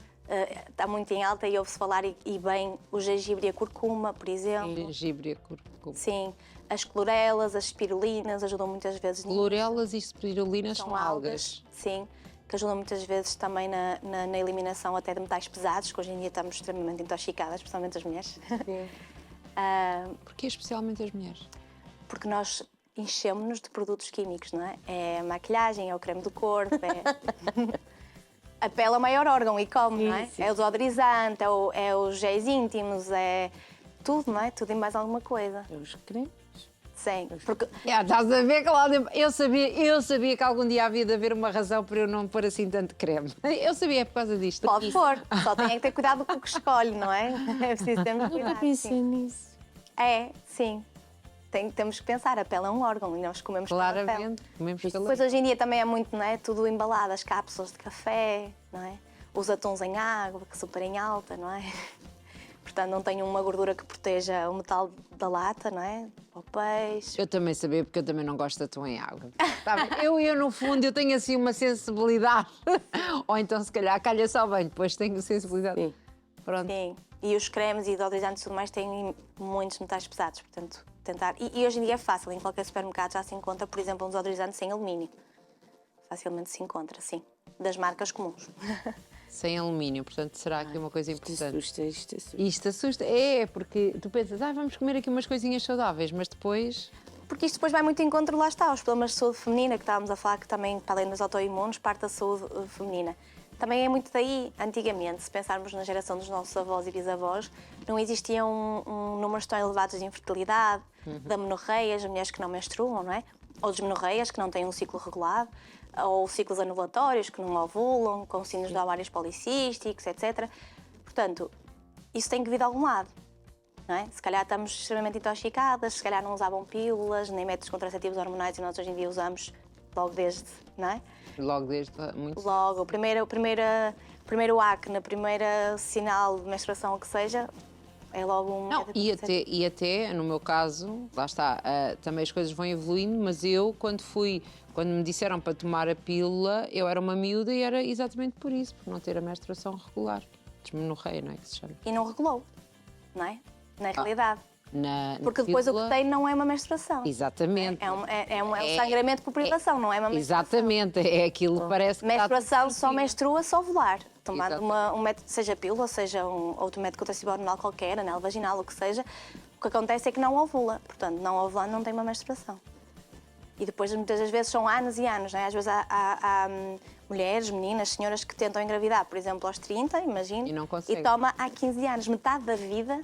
S3: está muito em alta e ouve-se falar e bem o gengibre e a curcuma, por exemplo.
S2: Gengibre e a curcuma.
S3: Sim. As clorelas, as espirulinas ajudam muitas vezes nisso.
S2: Clorelas e espirulinas são algas.
S3: Sim, que ajudam muitas vezes também na eliminação até de metais pesados, que hoje em dia estamos extremamente intoxicadas, especialmente as mulheres.
S1: Sim.
S2: Porquê especialmente as mulheres?
S3: Porque nós enchemos-nos de produtos químicos, não é? É a maquilhagem, é o creme do corpo, a pele é o maior órgão e come, não é?
S1: Sim.
S3: É o desodorizante, é os géis íntimos, é tudo, não é? Tudo e mais alguma coisa.
S1: Os cremes.
S3: Sim, porque
S2: Estás a ver, Cláudia? Eu sabia que algum dia havia de haver uma razão para eu não pôr assim tanto creme. Eu sabia, é por causa disto.
S3: pode pôr, só tem que ter cuidado com o que escolhe, não é? É preciso ter muito
S1: Nunca
S3: cuidado.
S1: pensei
S3: sim.
S1: nisso.
S3: Sim. Temos que pensar, a pele é um órgão e nós comemos pela pele.
S2: Claramente, comemos pela
S3: Depois hoje em dia também é muito, não é? Tudo embalado, as cápsulas de café, não é? Os atuns em água, que super em alta, não é? Portanto, não tenho uma gordura que proteja o metal da lata, não é? O peixe.
S2: Eu também sabia, porque eu também não gosto de atum em água. Tá bem? Eu, no fundo, eu tenho assim uma sensibilidade. Ou então, se calhar, calha só bem, depois tenho sensibilidade.
S1: Sim.
S2: Pronto.
S3: Sim. E os cremes e deodorizantes e tudo mais têm muitos metais pesados, portanto, tentar. E hoje em dia é fácil, em qualquer supermercado já se encontra, por exemplo, um desodorizante sem alumínio. Facilmente se encontra, sim. Das marcas comuns.
S2: Sem alumínio, portanto, será aqui uma coisa importante.
S1: Isto assusta.
S2: Isto assusta. É, porque tu pensas, vamos comer aqui umas coisinhas saudáveis, mas depois.
S3: Porque isto depois vai muito em encontro, lá está, os problemas de saúde feminina, que estávamos a falar, que também, para além dos autoimunes, parte da saúde feminina. Também é muito daí, antigamente, se pensarmos na geração dos nossos avós e bisavós, não existia um número tão elevado de infertilidade, da menorreia, as mulheres que não menstruam, não é? Ou desmenorreias, que não têm um ciclo regulado, ou ciclos anovulatórios, que não ovulam, com síndromes de ovários policísticos, etc. Portanto, isso tem que vir de algum lado. Não é? Se calhar estamos extremamente intoxicadas, se calhar não usavam pílulas, nem métodos contraceptivos hormonais e nós hoje em dia usamos logo desde, não é?
S2: Logo desde muito.
S3: Logo, o primeiro acne, o primeiro sinal de menstruação, o que seja, é logo um...
S2: Não, e até, no meu caso, lá está, também as coisas vão evoluindo, mas eu, quando me disseram para tomar a pílula, eu era uma miúda e era exatamente por isso, por não ter a menstruação regular. Desmenorreia, não é que se chama?
S3: E não regulou, não é? Na realidade.
S2: Na
S3: Porque depois
S2: pílula,
S3: o que tem não é uma menstruação.
S2: Exatamente.
S3: É um sangramento por privação, não é uma menstruação.
S2: Exatamente, é aquilo, parece que
S3: Menstruação
S2: está
S3: só
S2: tudo
S3: menstrua se ovular. Tomando
S2: Exatamente.
S3: um método, seja pílula, seja outro método contraceptivo hormonal qualquer, anel vaginal, o que seja, o que acontece é que não ovula. Portanto, não ovulando não tem uma menstruação. E depois, muitas das vezes, são anos e anos, não é? Às vezes há mulheres, meninas, senhoras que tentam engravidar, por exemplo, aos 30, imagino,
S2: E não conseguem.
S3: toma há 15 anos, metade da vida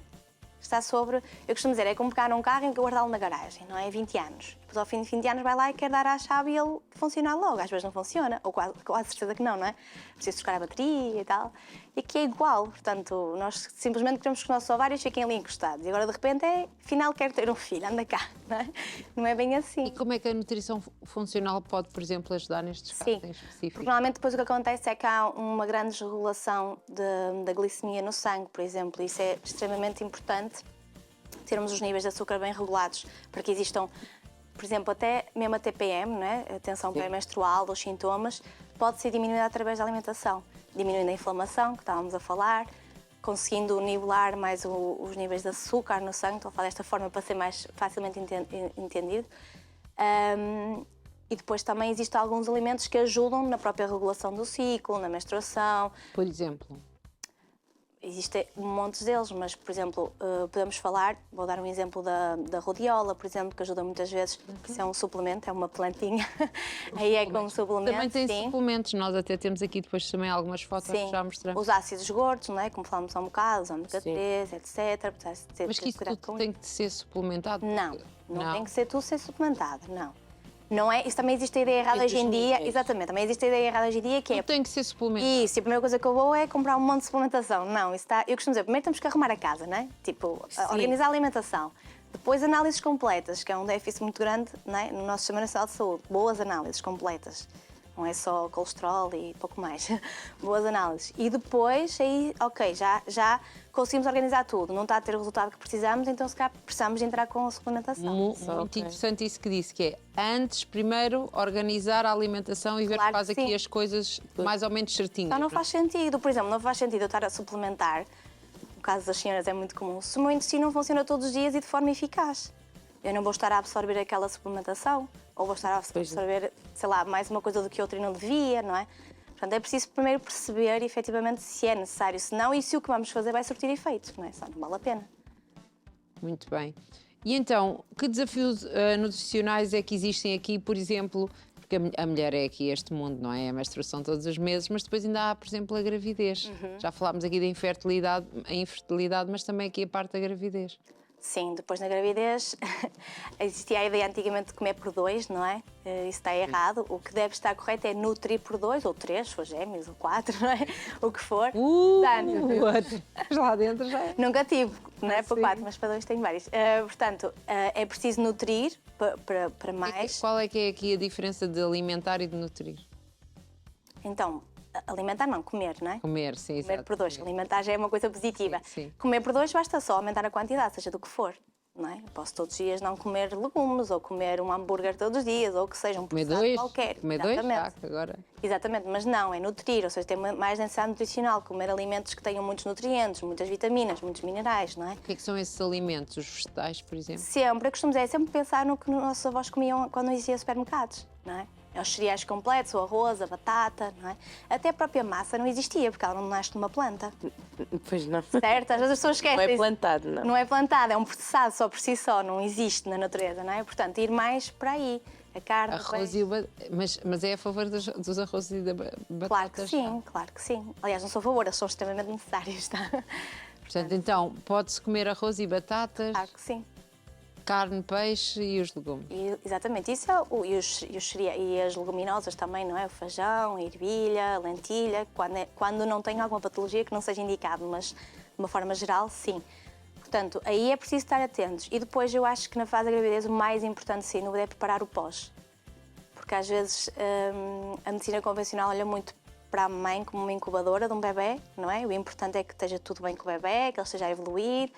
S3: está sobre... Eu costumo dizer, é como pegar um carro e guardá-lo na garagem, não é? 20 anos. Depois, ao fim de 20 anos, vai lá e quer dar à chave e ele funciona logo. Às vezes não funciona, ou quase certeza que não é? Preciso trocar a bateria e tal. E aqui é igual, portanto, nós simplesmente queremos que os nossos ovários fiquem ali encostados. E agora, de repente, afinal, quero ter um filho, anda cá, não é? Não é bem assim.
S2: E como é que a nutrição funcional pode, por exemplo, ajudar nestes casos
S3: Sim,
S2: em específico?
S3: porque normalmente depois o que acontece é que há uma grande desregulação da glicemia no sangue, por exemplo. Isso é extremamente importante, termos os níveis de açúcar bem regulados, para que existam, por exemplo, até mesmo a TPM, não é? A tensão pré-menstrual, os sintomas, pode ser diminuída através da alimentação, diminuindo a inflamação, que estávamos a falar, conseguindo nivelar mais os níveis de açúcar no sangue, estou a falar desta forma para ser mais facilmente entendido. E depois também existem alguns alimentos que ajudam na própria regulação do ciclo, na menstruação.
S2: Por exemplo?
S3: Existem montes deles, mas, por exemplo, podemos falar, vou dar um exemplo da rodiola, por exemplo, que ajuda muitas vezes, que isso é um suplemento, é uma plantinha, aí é como suplemento.
S2: Também tem
S3: sim.
S2: suplementos, nós até temos aqui depois também algumas fotos que já mostramos.
S3: Os ácidos gordos, não é? Como falamos há um bocado, os ômega 3, etc.
S2: Mas que isso tudo tem que ser suplementado?
S3: Não tem que ser tudo ser suplementado, não. Não é, isso também existe a ideia errada hoje em dia, exatamente, também existe a ideia errada hoje em dia que é...
S2: Tudo tem que ser suplementado.
S3: Isso, e a primeira coisa que eu vou é comprar um monte de suplementação. Não, isso está... Eu costumo dizer, primeiro temos que arrumar a casa, não é? Tipo, organizar a alimentação. Depois análises completas, que é um déficit muito grande, não é? No nosso Sistema Nacional de Saúde. Boas análises completas. Não é só colesterol e pouco mais. Boas análises. E depois, aí, ok, já conseguimos organizar tudo. Não está a ter o resultado que precisamos, então se calhar precisamos de entrar com a suplementação.
S2: Muito interessante isso que disse, que é antes, primeiro, organizar a alimentação e ver que faz aqui as coisas mais ou menos certinhas.
S3: Então não faz sentido. Por exemplo, não faz sentido eu estar a suplementar, no caso das senhoras é muito comum, se o meu intestino não funciona todos os dias e de forma eficaz. Eu não vou estar a absorver aquela suplementação, ou vou estar a absorver, sei lá, mais uma coisa do que outra e não devia, não é? Portanto, é preciso primeiro perceber efetivamente se é necessário, se não, e se o que vamos fazer vai surtir efeito, não é? Só não vale a pena.
S2: Muito bem. E então, que desafios nutricionais é que existem aqui, por exemplo, porque a mulher é aqui este mundo, não é? A menstruação todos os meses, mas depois ainda há, por exemplo, a gravidez. Já falámos aqui da infertilidade, mas também aqui a parte da gravidez.
S3: Sim, depois na gravidez existia a ideia antigamente de comer por 2, não é? Isso está errado. O que deve estar correto é nutrir por 2, ou 3, se for gêmeos, ou 4, não é? O que for. Portanto,
S2: lá dentro já é.
S3: nunca tive, não é? Para
S2: Sim.
S3: 4, mas para 2 tenho vários. Portanto, é preciso nutrir para mais.
S2: Qual é que é aqui a diferença de alimentar e de nutrir?
S3: Então, alimentar não, comer, não é?
S2: Comer, sim,
S3: Comer
S2: exato.
S3: por 2. Alimentar já é uma coisa positiva.
S2: Sim, sim.
S3: Comer por 2 basta só aumentar a quantidade, seja do que for. Não é? Eu posso todos os dias não comer legumes, ou comer um hambúrguer todos os dias, ou que seja um
S2: Comer
S3: processado
S2: 2,
S3: qualquer.
S2: comer 2,
S3: Exatamente.
S2: agora.
S3: Exatamente, mas não, é nutrir, ou seja, ter mais densidade nutricional, comer alimentos que tenham muitos nutrientes, muitas vitaminas, muitos minerais, não é?
S2: O que é que são esses alimentos? Os vegetais, por exemplo?
S3: Sempre, eu costumo dizer, é sempre pensar no que nossos avós comiam quando não existia supermercados, não é? Os cereais completos, o arroz, a batata, não é? Até a própria massa não existia, porque ela não nasce numa planta,
S1: Pois não.
S3: certo? Às vezes as pessoas esquecem.
S1: Não é plantado, não.
S3: Não é plantado, é um processado só por si só, não existe na natureza, não é? Portanto, ir mais para aí. A carne,
S2: Arroz
S3: o peixe.
S2: mas é a favor dos arrozes e da batatas?
S3: Claro que sim, claro que sim. Aliás, não sou a favor, eles são extremamente necessários, tá?
S2: Portanto, então, pode-se comer arroz e batatas,
S3: Claro que sim.
S2: carne, peixe e os legumes.
S3: Exatamente, isso é e as leguminosas também, não é? O feijão, a ervilha, a lentilha, quando não tem alguma patologia que não seja indicado, mas de uma forma geral, sim. Portanto, aí é preciso estar atentos. E depois eu acho que na fase da gravidez o mais importante, sem dúvida, é preparar o pós. Porque às vezes a medicina convencional olha muito para a mãe como uma incubadora de um bebê, não é? O importante é que esteja tudo bem com o bebê, que ele esteja a evoluir.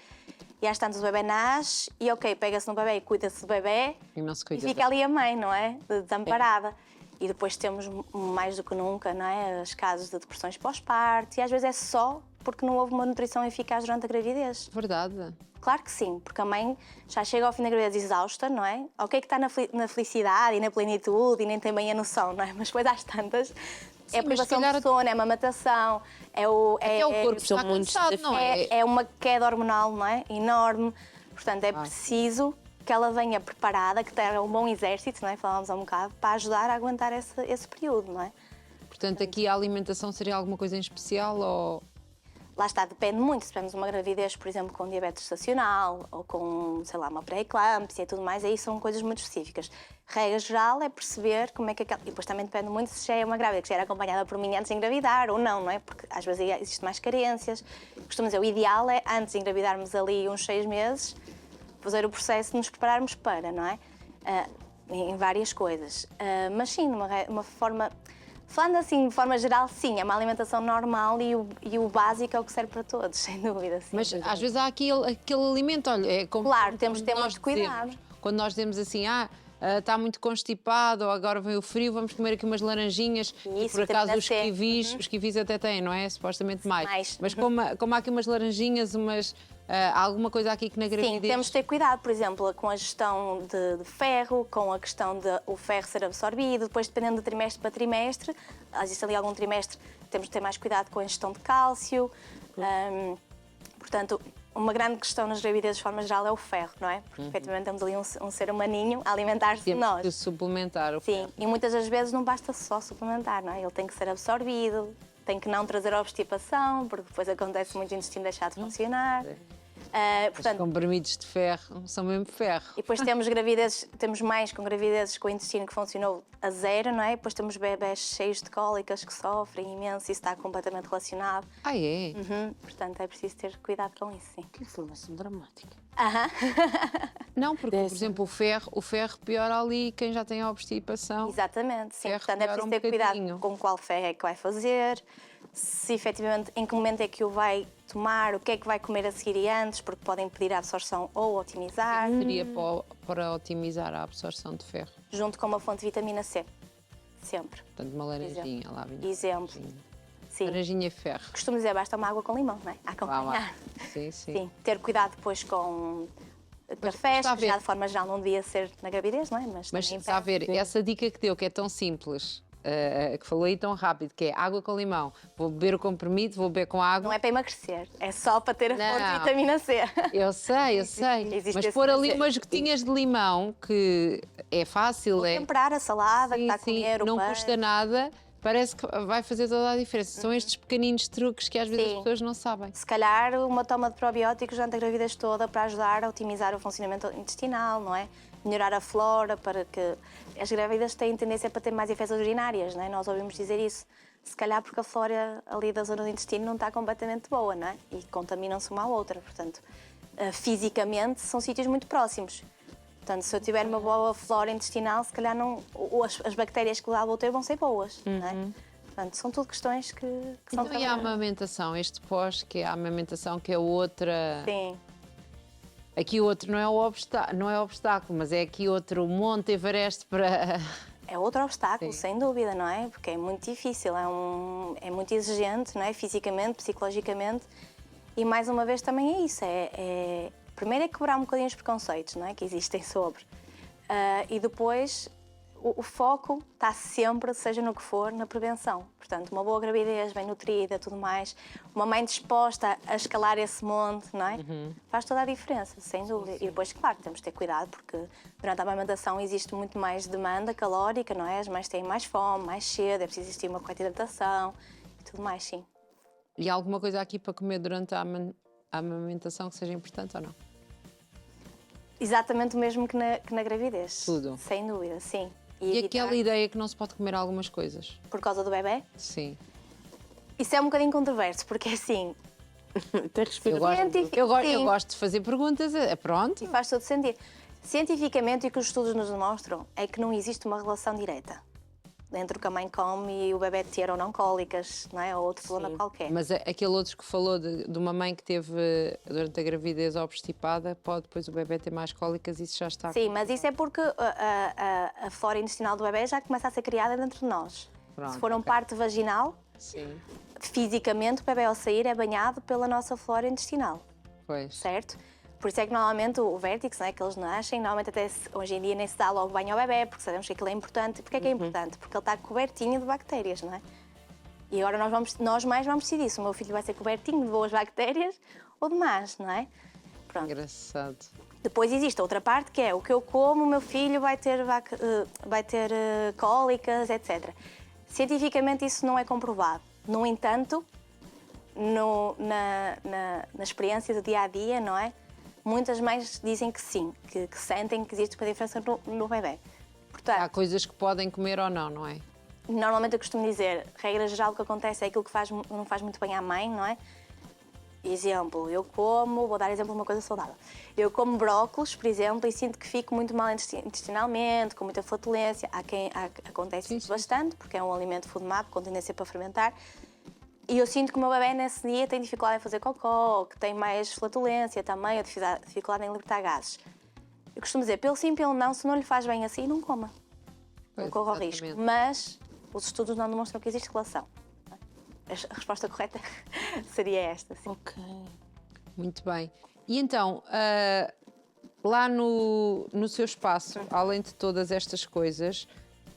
S3: E às tantas o bebê nasce e, ok, pega-se no bebê e cuida-se do bebê
S2: E não se
S3: e
S2: cuida
S3: fica ali a mãe, não é? Desamparada. E depois temos mais do que nunca, não é? Os casos de depressões pós-parto e às vezes é só porque não houve uma nutrição eficaz durante a gravidez.
S2: Verdade.
S3: Claro que sim, porque a mãe já chega ao fim da gravidez exausta, não é? Ok que está na felicidade e na plenitude e nem tem bem a noção, não é? Mas depois às tantas é a
S2: mas se
S3: privação
S2: calhar
S3: de sono, é a amamentação, é o...
S2: Até o corpo está
S1: são muitos
S2: cansado, não é?
S3: É uma queda hormonal, não é? Enorme. Portanto, é preciso que ela venha preparada, que tenha um bom exército, não é? Falávamos há um bocado, para ajudar a aguentar esse período, não é?
S2: Portanto, aqui a alimentação seria alguma coisa em especial ou...
S3: Lá está, depende muito. Se tivermos uma gravidez, por exemplo, com diabetes estacional ou com, sei lá, uma pré-eclâmpsia e tudo mais, aí são coisas muito específicas. Regra geral é perceber como é que aquela... E depois também depende muito se já é uma grávida que já era acompanhada por mim antes de engravidar ou não é? Porque às vezes existem mais carências. Costumo dizer, o ideal é, antes de engravidarmos ali uns 6 meses, fazer o processo de nos prepararmos para, não é? Em várias coisas. Mas sim, uma forma... Falando assim, de forma geral, sim, é uma alimentação normal e o básico é o que serve para todos, sem dúvida. Sim,
S2: Mas às vezes há aquele alimento, olha, é como...
S3: Claro, temos de ter
S2: nós
S3: muito cuidado.
S2: dizemos, quando nós dizemos assim, está muito constipado, ou agora vem o frio, vamos comer aqui umas laranjinhas. E
S3: Isso,
S2: por acaso
S3: vitamina C.
S2: os kiwis até têm, não é? Supostamente mais.
S3: Mais.
S2: Mas como há aqui umas laranjinhas, há alguma coisa aqui que na gravidez...
S3: Sim, temos de ter cuidado, por exemplo, com a gestão de ferro, com a questão de o ferro ser absorvido, depois dependendo de trimestre para trimestre, existe ali algum trimestre, temos de ter mais cuidado com a gestão de cálcio. Portanto, uma grande questão nas gravidezes de forma geral é o ferro, não é? Porque efetivamente temos ali um ser humaninho a alimentar-se de
S2: Temos
S3: nós.
S2: que suplementar o
S3: Sim,
S2: ferro.
S3: e muitas das vezes não basta só suplementar, não é? Ele tem que ser absorvido, tem que não trazer obstipação, porque depois acontece muito o intestino deixar de funcionar.
S2: Os
S3: Portanto,
S2: comprimidos de ferro são mesmo ferro.
S3: e depois temos gravidezes, temos mais com gravidezes com o intestino que funcionou a zero, não é? E depois temos bebés cheios de cólicas que sofrem imenso, isso está completamente relacionado.
S2: É?
S3: Portanto, é preciso ter cuidado com isso, sim.
S1: Que informação dramática.
S2: Não, porque, por exemplo, o ferro piora ali quem já tem a obstipação.
S3: Exatamente, sim.
S2: Ferro
S3: Portanto, é
S2: piora
S3: preciso
S2: um
S3: ter cuidado
S2: bocadinho.
S3: com qual ferro é que vai fazer, se efetivamente em que momento é que o vai tomar, o que é que vai comer a seguir e antes, porque pode impedir a absorção ou otimizar,
S2: Seria para otimizar a absorção de ferro.
S3: junto com uma fonte de vitamina C. Sempre.
S2: Portanto, uma laranjinha lá.
S3: Exemplo. Sim.
S2: Laranjinha e ferro.
S3: Costumo dizer, basta uma água com limão, não é? A acompanhar.
S2: Sim, sim.
S3: Sim. Ter cuidado depois com cafés,
S2: está a
S3: que
S2: ver.
S3: já de forma geral não devia ser na gravidez, não é?
S2: Mas
S3: também
S2: está a ver, essa dica que deu, que é tão simples, que falou aí tão rápido, que é água com limão. Vou beber o comprimido, vou beber com água.
S3: não é para emagrecer, é só para ter a fonte de
S2: Não.
S3: vitamina C.
S2: Eu sei.
S3: Existe
S2: Mas
S3: esse
S2: pôr ali
S3: conceito.
S2: umas gotinhas de limão, que é fácil, é.
S3: Temperar a salada que
S2: Sim,
S3: está a
S2: sim,
S3: comer, o
S2: não
S3: peixe.
S2: custa nada, parece que vai fazer toda a diferença. São estes pequeninos truques que às vezes as pessoas não sabem.
S3: Se calhar uma toma de probióticos durante a gravidez toda para ajudar a otimizar o funcionamento intestinal, não é? Melhorar a flora, para que as grávidas têm tendência para ter mais infecções urinárias, não é? Nós ouvimos dizer isso. Se calhar porque a flora ali da zona do intestino não está completamente boa, não é? E contaminam-se uma à outra, portanto, fisicamente são sítios muito próximos. Portanto, se eu tiver uma boa flora intestinal, se calhar não, as bactérias que lá vou ter vão ser boas, não é? Portanto, são tudo questões que são
S2: Então, e a amamentação? Este pós, que é a amamentação, que é outra...
S3: Sim.
S2: Aqui outro não é o obstáculo, mas é aqui outro Monte Everest para...
S3: É outro obstáculo,
S2: Sim.
S3: sem dúvida, não é? Porque é muito difícil, é muito exigente, não é? Fisicamente, psicologicamente. E mais uma vez também é isso. Primeiro é quebrar um bocadinho os preconceitos, não é? Que existem sobre. E depois o foco está sempre, seja no que for, na prevenção. Portanto, uma boa gravidez, bem nutrida, tudo mais, uma mãe disposta a escalar esse monte, não é? Faz toda a diferença, sem dúvida. E depois, claro, temos de ter cuidado, porque durante a amamentação existe muito mais demanda calórica, não é? As mães têm mais fome, mais sede, é preciso existir uma correta hidratação e tudo mais, sim.
S2: E há alguma coisa aqui para comer durante a amamentação que seja importante ou não?
S3: Exatamente o mesmo que na gravidez.
S2: Tudo.
S3: Sem dúvida, sim.
S2: E
S3: evitar-
S2: aquela ideia que não se pode comer algumas coisas?
S3: Por causa do bebê?
S2: Sim.
S3: Isso é um bocadinho controverso, porque assim,
S1: Até respiro.
S2: Eu gosto de fazer perguntas, pronto.
S3: e faz todo sentido. Cientificamente, o que os estudos nos demonstram é que não existe uma relação direta entre o que a mãe come e o bebê ter ou não cólicas, não é? Ou outro problema qualquer.
S2: Mas aquele outro que falou de uma mãe que teve durante a gravidez obstipada, pode depois o bebê ter mais cólicas, isso já está.
S3: Sim, mas isso é porque a flora intestinal do bebê já começa a ser criada dentro de nós.
S2: Pronto,
S3: Se for um
S2: ok.
S3: parto vaginal,
S2: Sim,
S3: fisicamente o bebê ao sair é banhado pela nossa flora intestinal,
S2: pois.
S3: certo? Por isso é que normalmente o vértice, né, que eles nascem, normalmente até hoje em dia nem se dá logo banho ao bebê, porque sabemos que aquilo é importante. Porquê é que é importante? Porque ele está cobertinho de bactérias, não é? E agora nós mais vamos decidir se o meu filho vai ser cobertinho de boas bactérias ou de más, não é? Pronto.
S2: Engraçado.
S3: Depois existe outra parte que é o que eu como, o meu filho vai ter cólicas, etc. Cientificamente isso não é comprovado. No entanto, na experiência do dia a dia, não é? Muitas mães dizem que sim, que sentem que existe uma diferença no bebê. Portanto,
S2: Há coisas que podem comer ou não é?
S3: normalmente eu costumo dizer, regra geral, o que acontece é aquilo que não faz muito bem à mãe, não é? Exemplo, vou dar exemplo de uma coisa saudável. Eu como brócolos, por exemplo, e sinto que fico muito mal intestinalmente, com muita flatulência. Acontece isso bastante, porque é um alimento FODMAP com tendência para fermentar. E eu sinto que o meu bebê nesse dia tem dificuldade em fazer cocó, que tem mais flatulência também, ou dificuldade em libertar gases. Eu costumo dizer, pelo sim, pelo não, se não lhe faz bem assim, não coma.
S2: Pois,
S3: Não corra o risco.
S2: exatamente.
S3: Mas os estudos não demonstram que existe relação. A resposta correta seria esta, sim.
S1: Ok.
S2: Muito bem. E então, lá no seu espaço, além de todas estas coisas,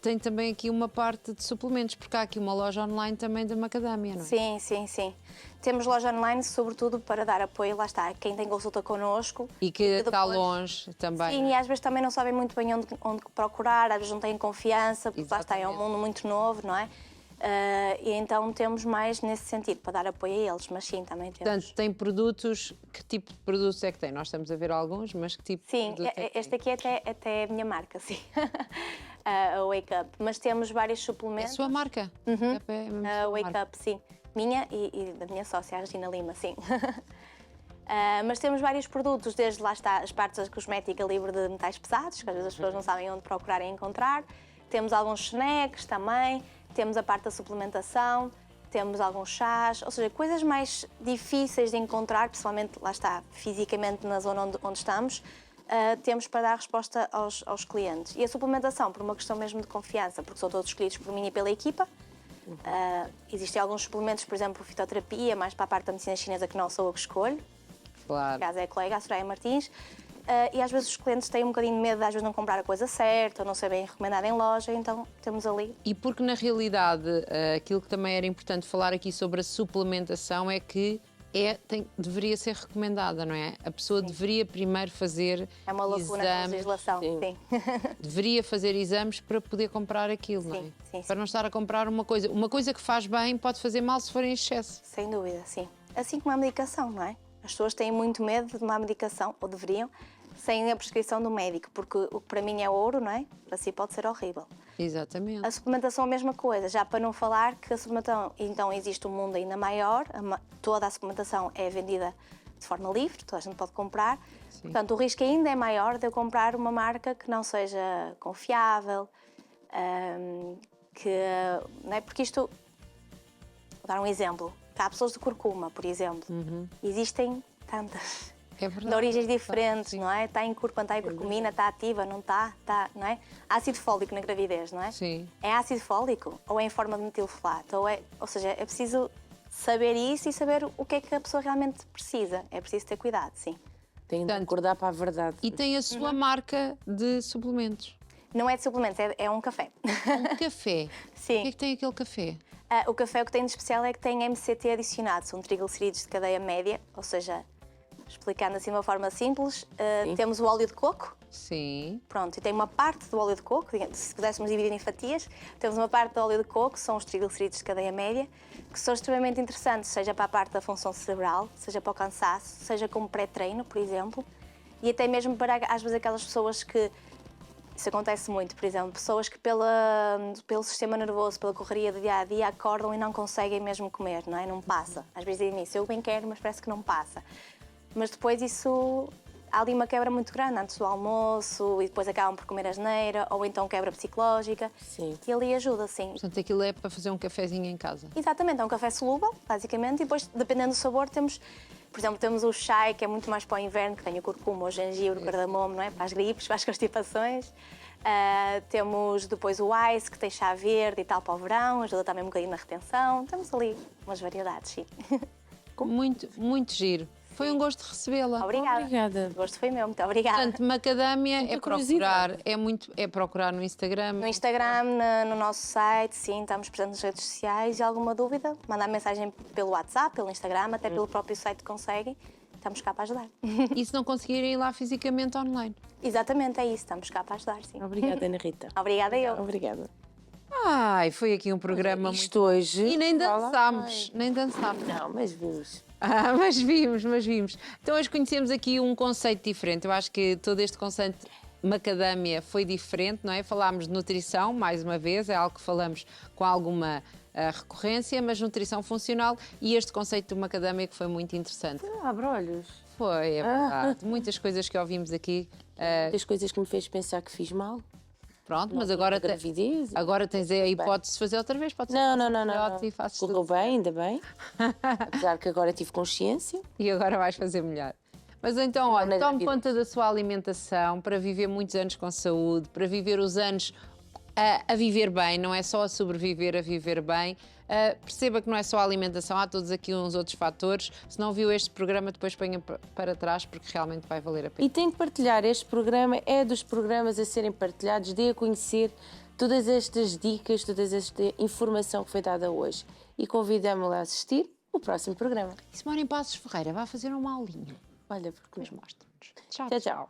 S2: tem também aqui uma parte de suplementos, porque há aqui uma loja online também da macadâmia, não é?
S3: Sim, sim, sim. Temos loja online, sobretudo para dar apoio, lá está, a quem tem consulta connosco.
S2: E que está
S3: depois-
S2: longe também.
S3: Sim, e às vezes também não sabem muito bem onde procurar, às vezes não têm confiança, porque lá está, é um
S2: Exatamente.
S3: mundo muito novo, não é? E então temos mais nesse sentido, para dar apoio a eles, mas sim, também temos.
S2: Portanto, tem produtos, que tipo de produtos é que tem? Nós estamos a ver alguns, mas que tipo de
S3: Sim,
S2: produto é que
S3: este aqui até é a minha marca, sim. A Wake Up. Mas temos vários
S2: tem? É a
S3: suplementos.
S2: sua marca? É mesmo
S3: A
S2: sua
S3: Wake
S2: marca.
S3: Up, sim. Minha e da minha sócia, a Regina Lima, sim. Mas temos vários produtos, desde lá está as partes da cosmética livre de metais pesados, que às vezes as pessoas não sabem onde procurar e encontrar. Temos alguns snacks também, temos a parte da suplementação, temos alguns chás, ou seja, coisas mais difíceis de encontrar, principalmente, lá está, fisicamente na zona onde estamos, temos para dar resposta aos clientes. E a suplementação, por uma questão mesmo de confiança, porque são todos escolhidos por mim e pela equipa. Existem alguns suplementos, por exemplo, fitoterapia, mais para a parte da medicina chinesa, que não sou eu que escolho.
S2: Claro.
S3: No caso é a colega, a Soraya Martins. E às vezes os clientes têm um bocadinho de medo de às vezes não comprar a coisa certa, ou não ser bem recomendada em loja, então temos ali.
S2: E porque na realidade aquilo que também era importante falar aqui sobre a suplementação é que deveria ser recomendada, não é? A pessoa deveria primeiro fazer
S3: É uma lacuna na legislação, sim.
S2: Deveria fazer exames para poder comprar aquilo, não é?
S3: Sim.
S2: Para não estar a comprar uma coisa que faz bem pode fazer mal se for em excesso.
S3: Sem dúvida, sim. Assim como a medicação, não é? As pessoas têm muito medo de tomar medicação, ou deveriam, sem a prescrição do médico, porque o que para mim é ouro, não é? Para si pode ser horrível.
S2: Exatamente.
S3: A suplementação é a mesma coisa, já para não falar que a suplementação, então existe um mundo ainda maior, toda a suplementação é vendida de forma livre, toda a gente pode comprar, portanto o risco ainda é maior de eu comprar uma marca que não seja confiável, não é? Porque isto, vou dar um exemplo, cápsulas de curcuma, por exemplo, existem tantas.
S2: É verdade.
S3: De origens diferentes,
S2: Sim.
S3: não é? Está em curcumina, está ativa, não está, não é? Ácido fólico na gravidez, não é?
S2: Sim.
S3: É ácido fólico ou é em forma de metilfolato? Ou seja, é preciso saber isso e saber o que é que a pessoa realmente precisa. É preciso ter cuidado, sim.
S1: Tem de acordar para a verdade.
S2: E tem a sua marca de suplementos.
S3: Não é de suplementos, é um café.
S2: Um café.
S3: Sim.
S2: O que é que tem aquele café?
S3: O café o que tem de especial é que tem MCT adicionado, são triglicerídeos de cadeia média, ou seja, explicando assim de uma forma simples, temos o óleo de coco.
S2: Sim.
S3: Pronto, e tem uma parte do óleo de coco, se pudéssemos dividir em fatias, temos uma parte do óleo de coco, que são os triglicerídeos de cadeia média, que são extremamente interessantes, seja para a parte da função cerebral, seja para o cansaço, seja como pré-treino, por exemplo, e até mesmo para, às vezes, aquelas pessoas que, isso acontece muito, por exemplo, pessoas que pelo sistema nervoso, pela correria do dia-a-dia, acordam e não conseguem mesmo comer, não é? Não passa. Às vezes dizem isso, eu bem quero, mas parece que não passa. Mas depois isso, há ali uma quebra muito grande antes do almoço e depois acabam por comer asneira ou então quebra psicológica.
S1: Sim.
S3: E ali ajuda, sim.
S2: Portanto, aquilo é para fazer um cafezinho em casa.
S3: Exatamente, é um café solúvel, basicamente, e depois, dependendo do sabor, temos, por exemplo, temos o chai, que é muito mais para o inverno, que tem o curcuma, o gengibre, o cardamomo, não é? Para as gripes, para as constipações. Temos depois o ice, que tem chá verde e tal para o verão, ajuda também um bocadinho na retenção. Temos ali umas variedades, sim.
S2: Muito, muito giro. Foi um gosto recebê-la.
S3: Obrigada. O gosto foi meu, muito obrigada.
S2: Portanto, macadâmia
S1: Muita
S2: é
S1: curiosidade.
S2: procurar, é procurar no Instagram.
S3: No Instagram, no nosso site, sim, estamos presentes nas redes sociais. E alguma dúvida, mandar mensagem pelo WhatsApp, pelo Instagram, até pelo próprio site conseguem. Estamos cá para ajudar.
S2: E se não conseguirem ir lá fisicamente online?
S3: Exatamente, é isso. Estamos cá para ajudar, sim.
S1: Obrigada, Ana Rita.
S3: Obrigada eu.
S1: Obrigada.
S2: Ai, foi aqui um programa
S1: Isto hoje...
S2: E nem
S1: Fala
S2: dançámos,
S1: bem.
S2: nem dançámos.
S1: Não, mas vimos.
S2: Mas vimos. Então hoje conhecemos aqui um conceito diferente. Eu acho que todo este conceito macadâmia foi diferente, não é? Falámos de nutrição, mais uma vez, é algo que falamos com alguma recorrência, mas nutrição funcional e este conceito do macadâmia que foi muito interessante.
S1: Abre olhos.
S2: Foi, é verdade. Muitas coisas que ouvimos aqui.
S1: Muitas coisas que me fez pensar que fiz mal.
S2: Pronto, mas agora,
S1: Gravidez.
S2: agora tens a hipótese de fazer outra vez. Pode ser
S1: Não.
S2: e fazes
S1: Correu
S2: tudo
S1: bem, ainda bem. Apesar que agora tive consciência.
S2: e agora vais fazer melhor. Mas então, olha,
S1: na
S2: tome
S1: gravidez.
S2: conta da sua alimentação para viver muitos anos com saúde, para viver os anos a viver bem, não é só a sobreviver, a viver bem. Perceba que não é só a alimentação, há todos aqui uns outros fatores. Se não viu este programa, depois ponha para trás, porque realmente vai valer a pena.
S1: E tem que partilhar. Este programa é dos programas a serem partilhados. Dê a conhecer todas estas dicas, toda esta informação que foi dada hoje. E convidamos-la a assistir o próximo programa.
S2: E se mora em Passos Ferreira, vai fazer uma aulinha.
S1: Olha, porque
S2: Mas
S1: não.
S2: mostra-nos. Tchau.
S1: Tchau, tchau.